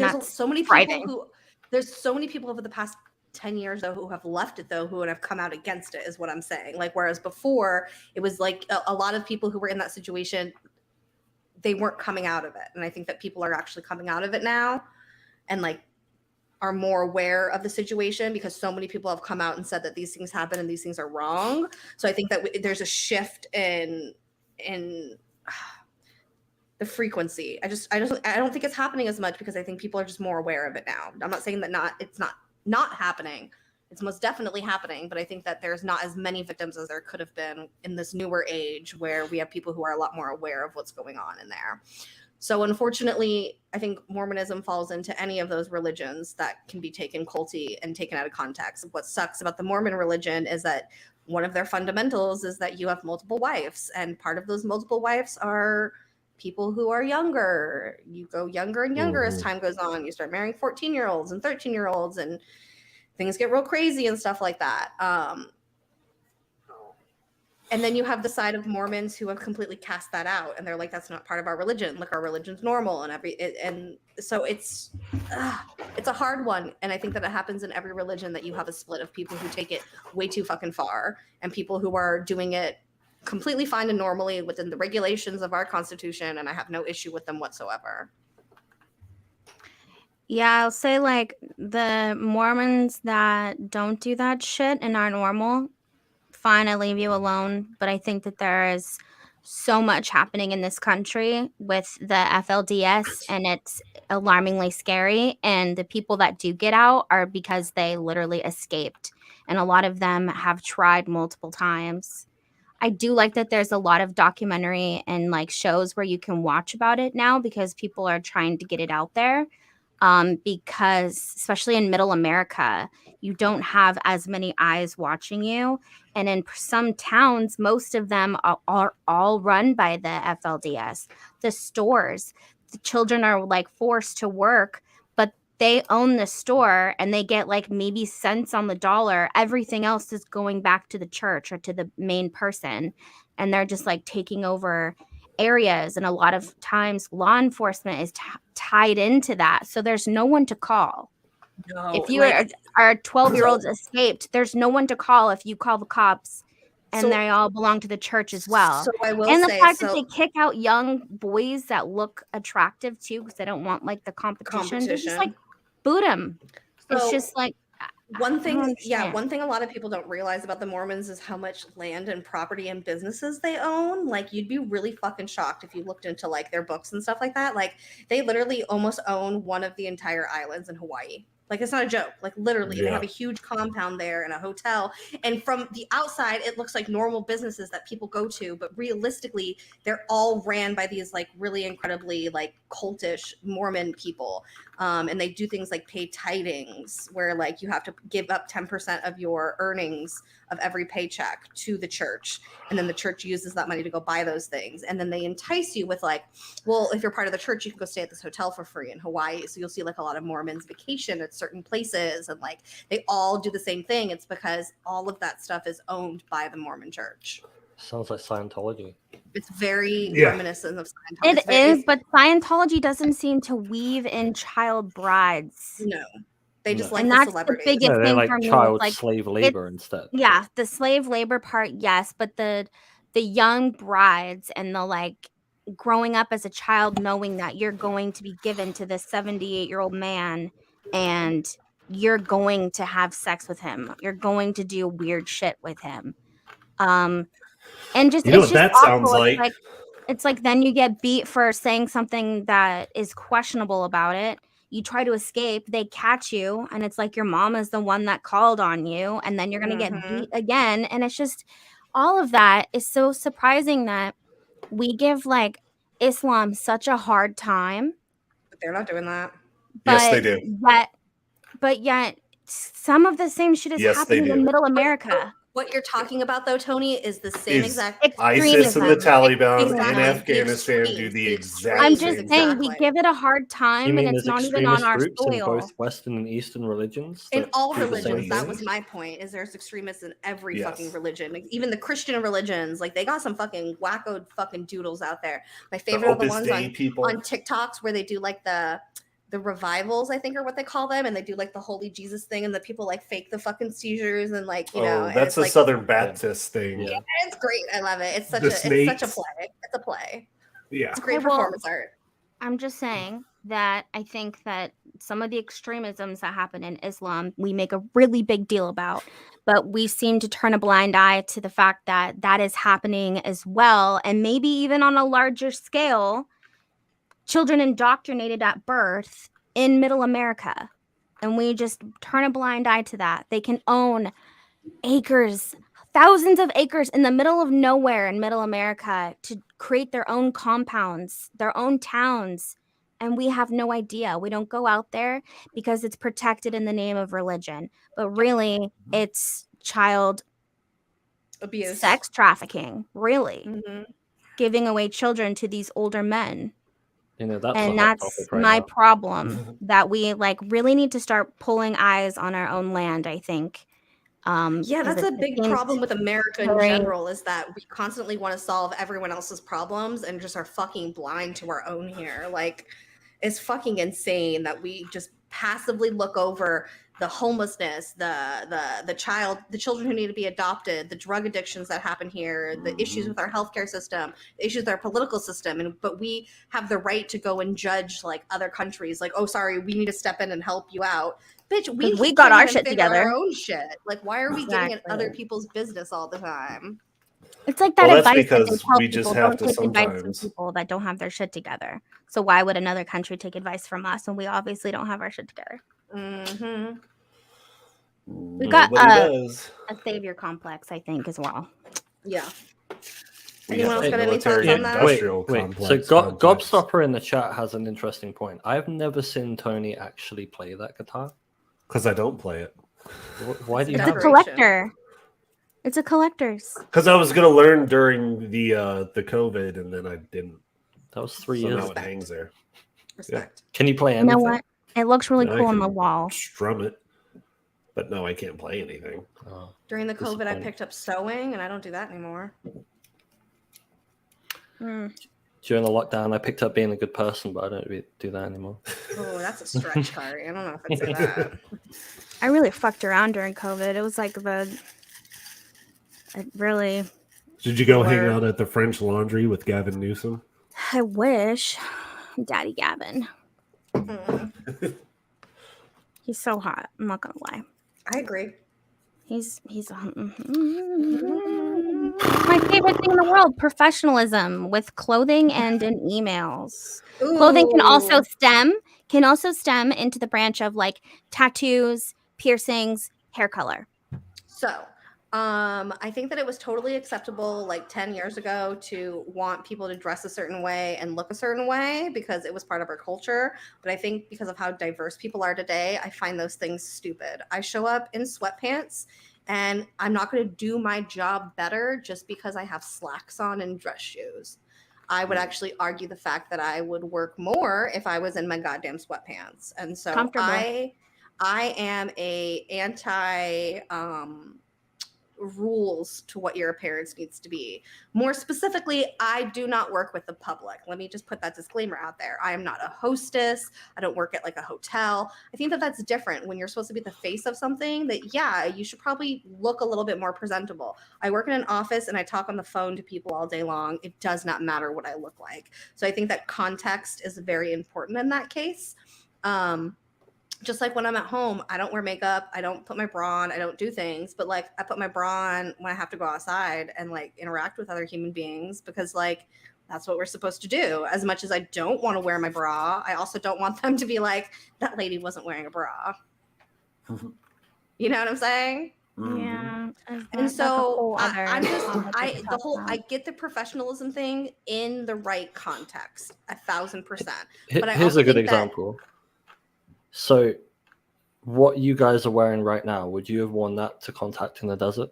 there's that's so many people there's so many people over the past 10 years though who have left it though, who would have come out against it, is what I'm saying. Like, whereas before it was like a lot of people who were in that situation, they weren't coming out of it. And I think that people are actually coming out of it now and like are more aware of the situation, because so many people have come out and said that these things happen and these things are wrong. So I think that there's a shift in the frequency. I don't think it's happening as much, because I think people are just more aware of it now. I'm not saying that it's not happening. It's most definitely happening, but I think that there's not as many victims as there could have been in this newer age where we have people who are a lot more aware of what's going on in there. So unfortunately, I think Mormonism falls into any of those religions that can be taken culty and taken out of context. What sucks about the Mormon religion is that one of their fundamentals is that you have multiple wives, and part of those multiple wives are people who are younger. You go younger and younger as time goes on. You start marrying 14-year-olds and 13-year-olds, and things get real crazy and stuff like that. And then you have the side of Mormons who have completely cast that out, and they're like, "That's not part of our religion. Like, our religion's normal," and so it's a hard one. And I think that it happens in every religion, that you have a split of people who take it way too fucking far, and people who are doing it completely fine and normally within the regulations of our Constitution, and I have no issue with them whatsoever. Yeah, I'll say like the Mormons that don't do that shit and are normal, fine, I leave you alone. But I think that there is so much happening in this country with the FLDS, and it's alarmingly scary. And the people that do get out are because they literally escaped. And a lot of them have tried multiple times. I do like that there's a lot of documentary and like shows where you can watch about it now because people are trying to get it out there. Because especially in middle America, you don't have as many eyes watching you. And in some towns, most of them are all run by the FLDS. The stores, the children are like forced to work, but they own the store and they get like maybe cents on the dollar. Everything else is going back to the church or to the main person. And they're just like taking over areas, and a lot of times law enforcement is tied into that, so there's no one to call. If you are 12-year-olds escaped, there's no one to call if you call the cops, and they all belong to the church as well. So I will and the say, fact that they kick out young boys that look attractive too because they don't want like the competition. They just like boot them. It's just like one thing a lot of people don't realize about the Mormons is how much land and property and businesses they own. Like, you'd be really fucking shocked if you looked into like their books and stuff like that. Like, they literally almost own one of the entire islands in Hawaii. Like, it's not a joke. Like, literally, they have a huge compound there and a hotel. And from the outside, it looks like normal businesses that people go to. But realistically, they're all ran by these, like, really incredibly, like, cultish Mormon people. And they do things like pay tithings, where, like, you have to give up 10% of your earnings of every paycheck to the church. And then the church uses that money to go buy those things. And then they entice you with, like, well, if you're part of the church, you can go stay at this hotel for free in Hawaii. So you'll see, like, a lot of Mormons vacation at certain places, and like they all do the same thing. It's because all of that stuff is owned by the Mormon church. Sounds like Scientology. It's very reminiscent of Scientology. It is, but Scientology doesn't seem to weave in child brides. No, they just like and the that's celebrities. the biggest thing like for me. Child Like slave labor instead. Yeah, the slave labor part, yes, but the young brides and the like growing up as a child knowing that you're going to be given to this 78-year-old man and you're going to have sex with him. You're going to do weird shit with him. And just You know it's what just that sounds awful. like? It's like then you get beat for saying something that is questionable about it. You try to escape, they catch you, and it's like your mom is the one that called on you, and then you're going to get beat again. And it's just all of that is so surprising that we give like Islam such a hard time. But they're not doing that. Yes, they do. But yet some of the same shit is happening in middle America. What you're talking about, though, Tony, is the same exact ISIS and the Taliban in Exactly. Afghanistan do the exact I'm same just saying we give it a hard time, You mean and it's there's not even on extremist our groups in soil. both Western and Eastern religions? In that all do the same religions, that thing? was my point. Is there's extremists in every fucking religion, like, even the Christian religions. Like, they got some fucking wacko fucking doodles out there. My favorite are the ones on TikToks where they do like the revivals, I think, are what they call them, and they do like the holy Jesus thing, and the people like fake the fucking seizures and like that's a like, Southern Baptist thing. Yeah, it's great. I love it. It's such It's such a play. It's a play. Yeah, it's great performance art. I'm just saying that I think that some of the extremisms that happen in Islam, we make a really big deal about, but we seem to turn a blind eye to the fact that that is happening as well, and maybe even on a larger scale. Children indoctrinated at birth in middle America, and we just turn a blind eye to that. They can own acres, thousands of acres in the middle of nowhere in middle America to create their own compounds, their own towns, and we have no idea. We don't go out there because it's protected in the name of religion, but really it's child abuse, sex trafficking, really. Giving away children to these older men. That's my problem, that we like really need to start pulling eyes on our own land, I think. That's a big problem with America in general, is that we constantly want to solve everyone else's problems and just are fucking blind to our own here. Like, it's fucking insane that we just passively look over the homelessness, the children who need to be adopted, the drug addictions that happen here, the issues with our healthcare system, the issues with our political system, but we have the right to go and judge like other countries, like, oh, sorry, we need to step in and help you out. Bitch, we got our shit together. Our own shit. Like, why are we getting in other people's business all the time? It's like that Well, that's advice that they because tell we just people, have don't to take advice from sometimes. people that don't have their shit together. So why would another country take advice from us when we obviously don't have our shit together? Mm-hmm. We've got Nobody does. a savior complex, I think, as well. Yeah. We Anyone have else a got any thoughts military on that? industrial Wait. complex. So complex. Gobstopper in the chat has an interesting point. I've never seen Tony actually play that guitar. Because I don't play it. Why do you It's a have it? collector. It's a collector's. Because I was gonna learn during the COVID, and then I didn't. That was 3 So years now ago. it hangs there. Respect. Can you play You anything? know what? It looks really Yeah, I cool on the can wall. Strum it, but no, I can't play anything. Oh. During the COVID, I Disappointing. picked up sewing, and I don't do that anymore. During the lockdown, I picked up being a good person, but I don't really do that anymore. Oh, that's a stretch, Kari. I don't know if I'd say that. I really fucked around during COVID. It was like it really. Did you go hang Word. out at the French Laundry with Gavin Newsom? I wish, Daddy Gavin. Mm, He's so hot. I'm not gonna lie. I agree. He's my favorite thing in the world. Professionalism with clothing and in emails. Clothing can also stem into the branch of like tattoos, piercings, hair color. So, I think that it was totally acceptable like 10 years ago to want people to dress a certain way and look a certain way because it was part of our culture. But I think because of how diverse people are today, I find those things stupid. I show up in sweatpants and I'm not going to do my job better just because I have slacks on and dress shoes. I would actually argue the fact that I would work more if I was in my goddamn sweatpants. And so Comfortable. I am a anti rules to what your appearance needs to be. More specifically, I do not work with the public. Let me just put that disclaimer out there. I am not a hostess. I don't work at like a hotel. I think that that's different when you're supposed to be the face of something that, yeah, you should probably look a little bit more presentable. I work in an office and I talk on the phone to people all day long. It does not matter what I look like. So I think that context is very important in that case. Just like when I'm at home, I don't wear makeup. I don't put my bra on. I don't do things. But like I put my bra on when I have to go outside and like interact with other human beings because like that's what we're supposed to do. As much as I don't want to wear my bra, I also don't want them to be like, that lady wasn't wearing a bra. You know what I'm saying? Yeah. And so I get the professionalism Mm-hmm. thing in the right context, 1,000%. But I Here's also a good think that- example. So, what you guys are wearing right now, would you have worn that to Contact in the Desert?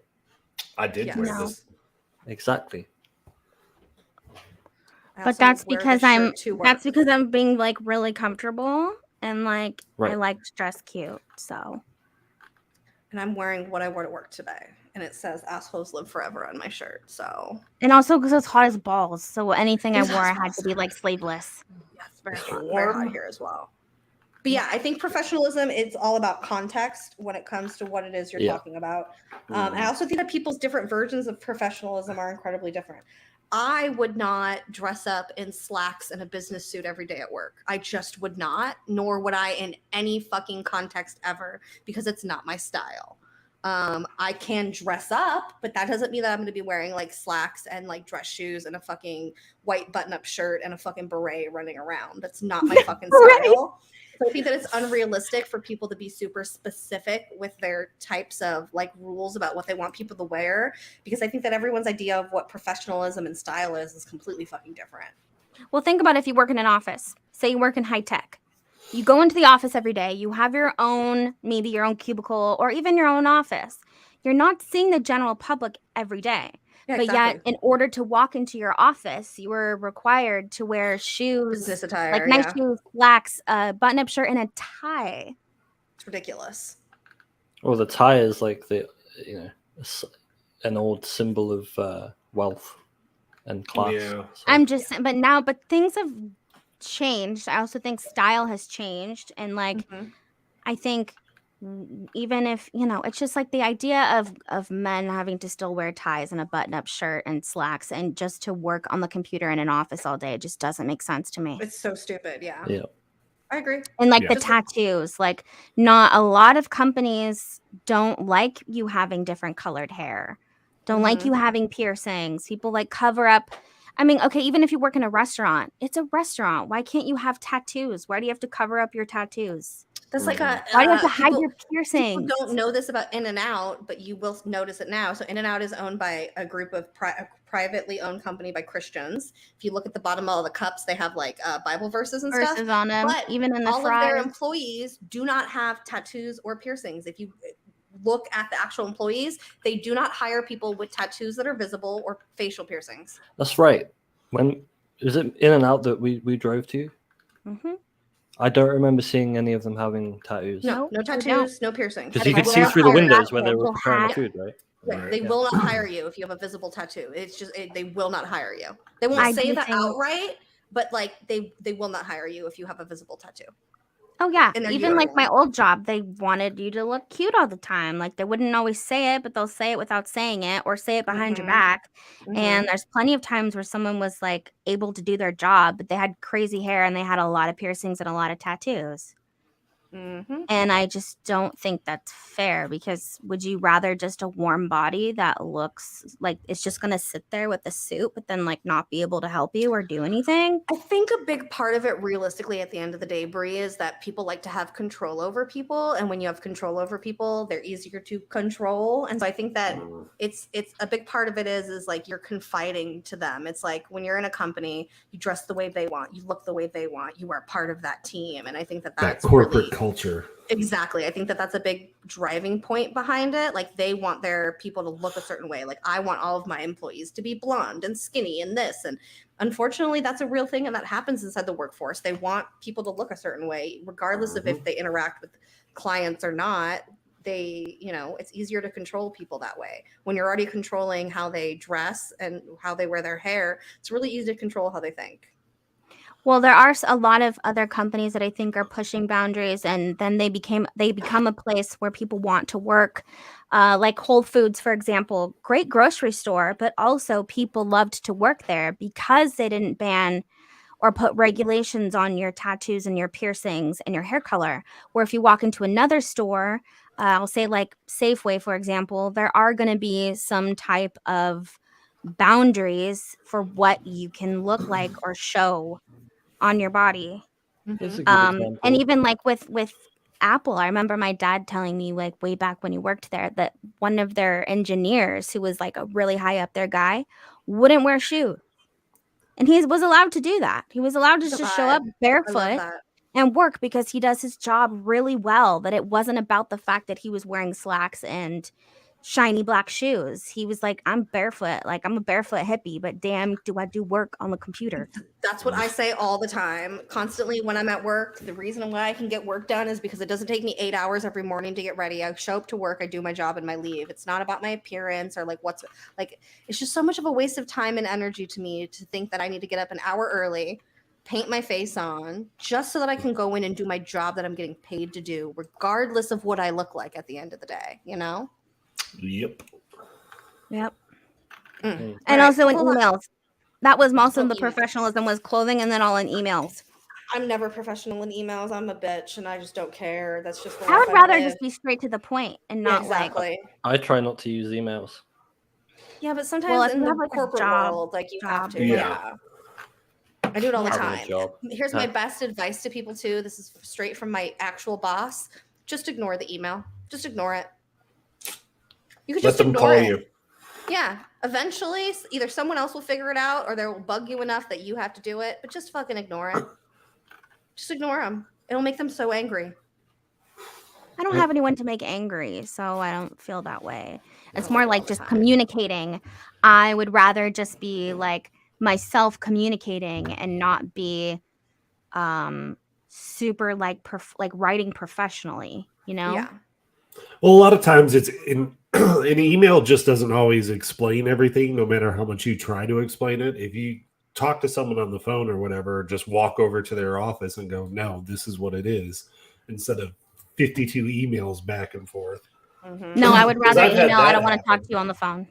I did Yes. wear No. this. Exactly. I But also that's wear because this I'm shirt to work. that's because I'm being like really comfortable and like I Right. like to dress cute. So And I'm wearing what I wore to work today. And it says assholes live forever on my shirt. So and also because it's hot as balls. So anything I It's hot wore as I had balls. to be like sleeveless. yeah, it's very hot here as well. But yeah, I think professionalism, it's all about context when it comes to what it is you're Yeah. talking about. And I also think that people's different versions of professionalism are incredibly different. I would not dress up in slacks and a business suit every day at work. I just would not, nor would I in any fucking context ever, because it's not my style. I can dress up, but that doesn't mean that I'm going to be wearing like slacks and like dress shoes and a fucking white button-up shirt and a fucking beret running around. That's not my fucking style. So I think that it's unrealistic for people to be super specific with their types of like rules about what they want people to wear, because I think that everyone's idea of what professionalism and style is completely fucking different. Well, think about if you work in an office. Say you work in high tech. You go into the office every day. You have your own, maybe your own cubicle or even your own office. You're not seeing the general public every day. Yeah, But yet, in order to walk into your office, you were required to wear shoes, business attire, like nice yeah. shoes, slacks, a button-up shirt, and a tie. It's ridiculous. Well, the tie is like an old symbol of wealth and class. Yeah. So- I'm just saying, but things have changed. I also think style has changed, and like I think even if it's just like the idea of men having to still wear ties and a button-up shirt and slacks and just to work on the computer in an office all day, it just doesn't make sense to me. It's so stupid. Yeah. Yeah. I agree. And like Yeah. the tattoos, like not a lot of companies don't like you having different colored hair. don't like you having piercings. People like cover up. I mean, okay, even if you work in a restaurant, it's a restaurant. Why can't you have tattoos? Why do you have to cover up your tattoos? That's like Why do you have to hide people, your people piercings? don't know this about In-N-Out, but you will notice it now. So In-N-Out is owned by a group of a privately owned company by Christians. If you look at the bottom of all the cups, they have like Bible verses and stuff. Verses on them, But even in the all of their fries. employees do not have tattoos or piercings. If you look at the actual employees, they do not hire people with tattoos that are visible or facial piercings. That's right. When is it In-N-Out that we drove to? Mm-hmm. I don't remember seeing any of them having tattoos. No, no they don't. tattoos, no piercings. Because They you could will see not through the hire you. windows where they were little preparing the hat. food, right? Yeah, they will not hire you if you have a visible tattoo. It's just they will not hire you. They won't I say do that think- outright, but like they will not hire you if you have a visible tattoo. Oh yeah, And they're even like my uniform. old job, they wanted you to look cute all the time. Like they wouldn't always say it, but they'll say it without saying it or say it behind your Mhm. back. Mhm. And there's plenty of times where someone was like able to do their job, but they had crazy hair and they had a lot of piercings and a lot of tattoos. Mhm. And I just don't think that's fair because would you rather just a warm body that looks like it's just going to sit there with a suit, but then like not be able to help you or do anything? I think a big part of it, realistically, at the end of the day, Brie, is that people like to have control over people, and when you have control over people, they're easier to control. And so I think that it's a big part of it is like you're confiding to them. It's like when you're in a company, you dress the way they want, you look the way they want, you are part of that team, and I think that That that's corporate really, culture. exactly. I think that that's a big driving point behind it. Like they want their people to look a certain way. Like I want all of my employees to be blonde and skinny and this. And unfortunately, that's a real thing. And that happens inside the workforce. They want people to look a certain way, regardless of if they interact with clients or not. They, it's easier to control people that way. When you're already controlling how they dress and how they wear their hair, it's really easy to control how they think. Well, there are a lot of other companies that I think are pushing boundaries, and then they become a place where people want to work, like Whole Foods, for example, great grocery store, but also people loved to work there because they didn't ban or put regulations on your tattoos and your piercings and your hair color. Where if you walk into another store, I'll say like Safeway, for example, there are going to be some type of boundaries for what you can look like or show on your body. That's a good example. And even like with Apple, I remember my dad telling me like way back when he worked there that one of their engineers, who was like a really high up there guy, wouldn't wear shoes. And he was allowed to do that. He was allowed to It's a just show up vibe. I love barefoot that. and work because he does his job really well. That it wasn't about the fact that he was wearing slacks and shiny black shoes. He was like, I'm barefoot. Like I'm a barefoot hippie, but damn, do I do work on the computer? That's what I say all the time, constantly when I'm at work. The reason why I can get work done is because it doesn't take me 8 hours every morning to get ready. I show up to work, I do my job, and I leave. It's not about my appearance or like it's just so much of a waste of time and energy to me to think that I need to get up an hour early, paint my face on, just so that I can go in and do my job that I'm getting paid to do, regardless of what I look like at the end of the day, Yep. Yep. Mm. And All right, also in hold on. emails. That was most of the emails. professionalism was clothing and then all in emails. I'm never professional in emails. I'm a bitch and I just don't care. That's just the I life would rather live. just be straight to the point and Yeah, not exactly. I try not to use emails. Yeah, but sometimes Well, if in you the have, like, a corporate job- world, like you have job, to. yeah. Yeah. I do it all the Having a time. job. Here's my best advice to people too. This is straight from my actual boss. Just ignore the email. Just ignore it. You could Let just them ignore call it. you. Yeah. Eventually, either someone else will figure it out or they'll bug you enough that you have to do it. But just fucking ignore it. Just ignore them. It'll make them so angry. I don't have anyone to make angry, so I don't feel that way. It's I more like it all like the just time. communicating. I would rather just be like myself communicating and not be super like writing professionally, Yeah. Well, a lot of times it's in an email just doesn't always explain everything, no matter how much you try to explain it. If you talk to someone on the phone or whatever, just walk over to their office and go, no, this is what it is, instead of 52 emails back and forth. Mhm. No, I would 'Cause rather I've had email. I that don't want to talk happen. to you on the phone.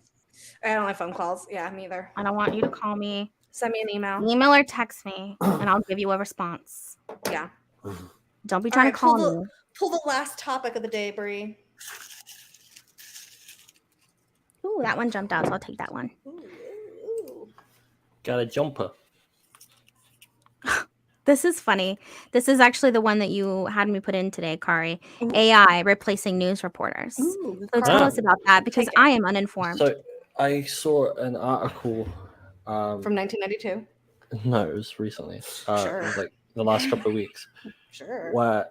I don't like phone calls. Yeah, me either. I don't want you to call me. Send me an email. Email or text me, and I'll give you a response. Yeah. Don't be All trying right, to call me. pull the last topic of the day, Bree. Ooh, that one jumped out, so I'll take that one. Got a jumper. This is funny. This is actually the one that you had me put in today, Kari. AI replacing news reporters. Ooh, So tell Kari. us about that because Take it. I am uninformed. So I saw an article. From 1992. No, it was recently. Sure. It was like the last couple of weeks. Sure. Where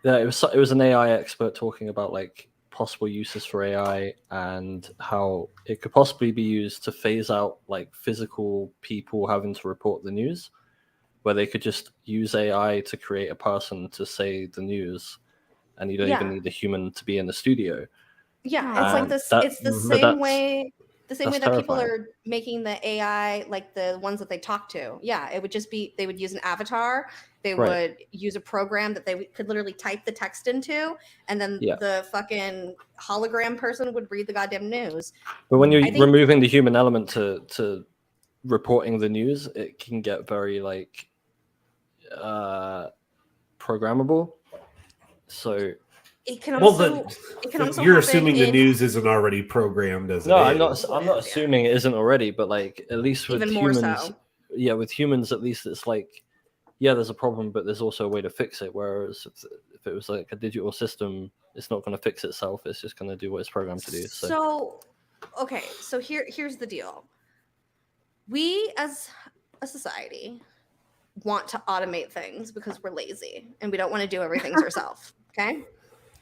it was an AI expert talking about like possible uses for AI and how it could possibly be used to phase out like physical people having to report the news, where they could just use AI to create a person to say the news, and you don't even need a human to be in the studio. Yeah, Oh. it's like this. That- It's the but same that's- way. The same way that's that people terrifying. are making the AI, like the ones that they talk to. Yeah, it would just be they would use an avatar. They Right. would use a program that they could literally type the text into, and then Yeah. the fucking hologram person would read the goddamn news. But when you're I think- removing the human element to reporting the news, it can get very like programmable. So It can Well, also. It can also you're happen assuming the in- news isn't already programmed as no, it I'm not. is. I'm not is, yeah. assuming it isn't already, but like at least with Even more humans, so. yeah, with humans at least it's like, yeah, there's a problem, but there's also a way to fix it. Whereas if it was like a digital system, it's not going to fix itself. It's just going to do what it's programmed to do. So okay, so here's the deal. We as a society want to automate things because we're lazy and we don't want to do everything ourselves. Okay.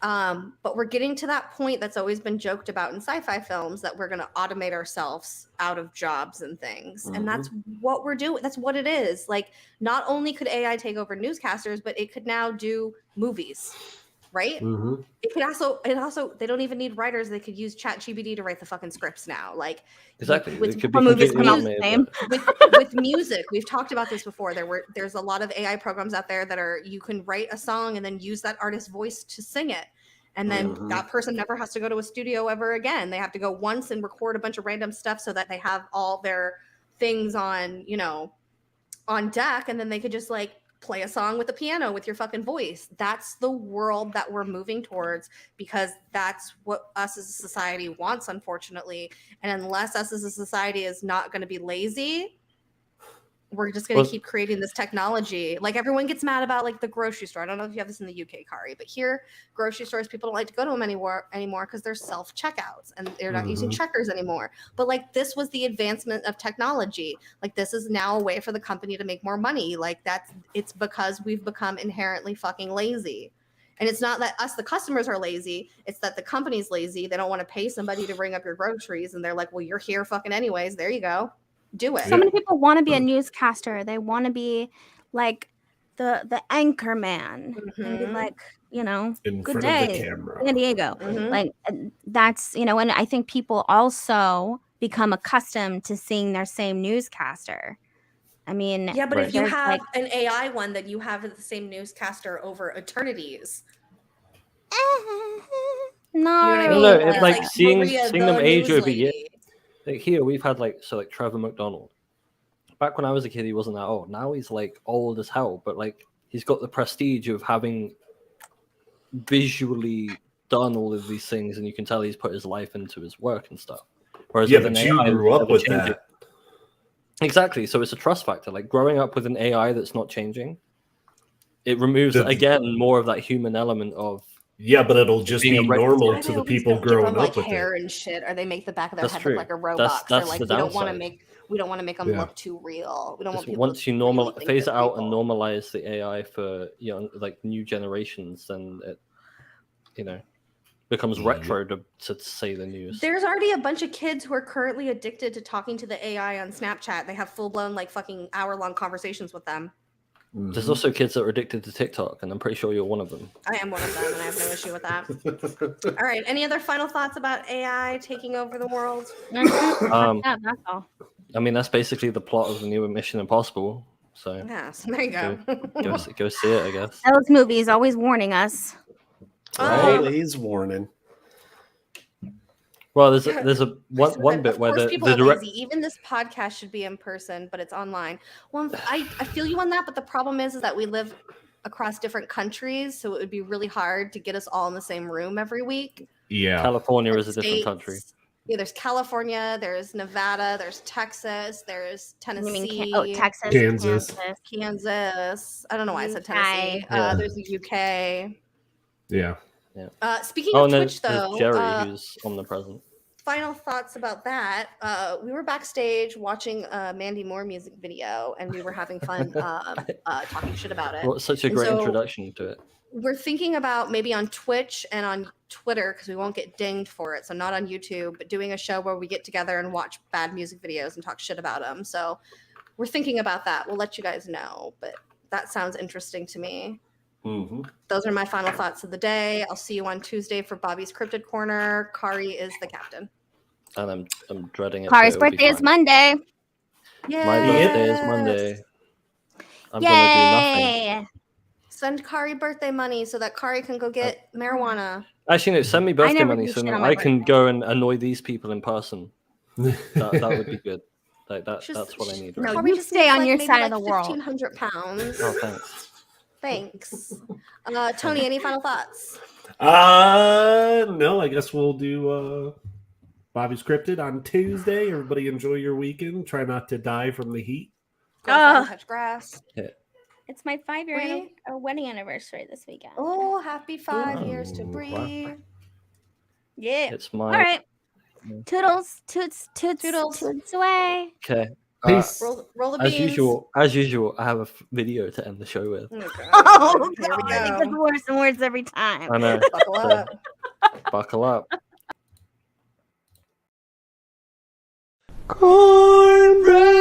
But we're getting to that point that's always been joked about in sci-fi films that we're going to automate ourselves out of jobs and things. And that's what we're doing. That's what it is. Like, not only could AI take over newscasters, but it could now do movies, right? Mhm. It also they don't even need writers. They could use ChatGPT to write the fucking scripts now. Like exactly, with, it could be Well, movies completely come out the automated, same. with music, we've talked about this before. There's a lot of AI programs out there that are you can write a song and then use that artist's voice to sing it. And then that person never has to go to a studio ever again. They have to go once and record a bunch of random stuff so that they have all their things on, on deck, and then they could just like play a song with the piano with your fucking voice. That's the world that we're moving towards because that's what us as a society wants, unfortunately. And unless us as a society is not going to be lazy, we're just going to keep creating this technology. Like everyone gets mad about like the grocery store. I don't know if you have this in the UK, Kari, but here grocery stores, people don't like to go to them anymore because they're self-checkouts and they're not using checkers anymore. But like this was the advancement of technology. Like this is now a way for the company to make more money. Like it's because we've become inherently fucking lazy. And it's not that us, the customers, are lazy. It's that the company's lazy. They don't want to pay somebody to bring up your groceries. And they're like, well, you're here fucking anyways. There you go. Do it. So many people want to be a newscaster. They want to be like the anchor man and be like, In good front of the day, camera. San Diego. Mhm. Like that's, and I think people also become accustomed to seeing their same newscaster. I mean, Yeah, but if you there's, have like, an AI one, then you have the same newscaster over eternities. no, You know what I I mean? don't know, It's it's like seeing Maria, them the age news over years. lady. Like here we've had like Trevor McDonald. Back when I was a kid, he wasn't that old. Now he's like old as hell, but like he's got the prestige of having visually done all of these things, and you can tell he's put his life into his work and stuff. Whereas Yeah, with an but you AI, grew up never with changes. that. Exactly. So it's a trust factor. Like growing up with an AI that's not changing, it removes The- again more of that human element of Yeah, but it'll just being be a register. normal Why to they the always people don't give them growing like up with hair it. and shit, or they make the back of their That's head true. look like a robot. They're That's like, the we don't want to downside. make them Yeah. look too real. We don't want Just people once to you really think phase it they're out and people. normalize the AI for like new generations, then it becomes retro to say the news. There's already a bunch of kids who are currently addicted to talking to the AI on Snapchat. They have full blown like fucking hour-long conversations with them. There's also kids that are addicted to TikTok, and I'm pretty sure you're one of them. I am one of them, and I have no issue with that. All right. Any other final thoughts about AI taking over the world? that's all. I mean, that's basically the plot of the new Mission Impossible. So Yeah, so there you go. go see it, I guess. Those movies always warning us. Always warning. Well, there's a one bit of where course the people are direct. lazy. Even this podcast should be in person, but it's online. Well, I feel you on that, but the problem is that we live across different countries, so it would be really hard to get us all in the same room every week. Yeah. California is a different country. Yeah, there's California, there's Nevada, there's Texas, there's You mean Tennessee, Texas, Kansas. Kansas. I don't know why I said UK. Tennessee. Yeah. There's the UK. Yeah. Speaking Oh, of and Twitch, there's though, Jerry, who's omnipresent. final thoughts about that. We were backstage watching a Mandy Moore music video, and we were having fun talking shit about it. Well, such a And great so introduction to it. we're thinking about maybe on Twitch and on Twitter, because we won't get dinged for it. So not on YouTube, but doing a show where we get together and watch bad music videos and talk shit about them. So we're thinking about that. We'll let you guys know, but that sounds interesting to me. Mm-hmm. Those are my final thoughts of the day. I'll see you on Tuesday for Bobby's Cryptid Corner. Kari is the captain. And I'm dreading it. Kari's but it'll be birthday is fine. Monday. My birthday is Monday. I'm gonna do nothing. Yay! Send Kari birthday money so that Kari can go get marijuana. Actually, no. Send me birthday never money do so shit that on my I can birthday. go and annoy these people in person. That would be good. Like that's what I need. No, Right you now. just stay needs, on your maybe side of the world. 1,500 pounds. Oh, thanks. Thanks. Tony, any final thoughts? No, I guess we'll do Bobby's Cryptid on Tuesday. Everybody enjoy your weekend. Try not to die from the heat. Go outside and Ugh. touch grass. It's my 5-year Bree? wedding anniversary this weekend. Oh, happy 5 Oh, years to wow. Bree. Yeah. It's my. All right. Toodles, toots, Toodles. toots away. Okay. Peace. Roll the beans. As usual, I have a video to end the show with. Oh, God. Oh, Here we God, it gets go. worse and worse every time. I know. Buckle up. Buckle up. Cornbread.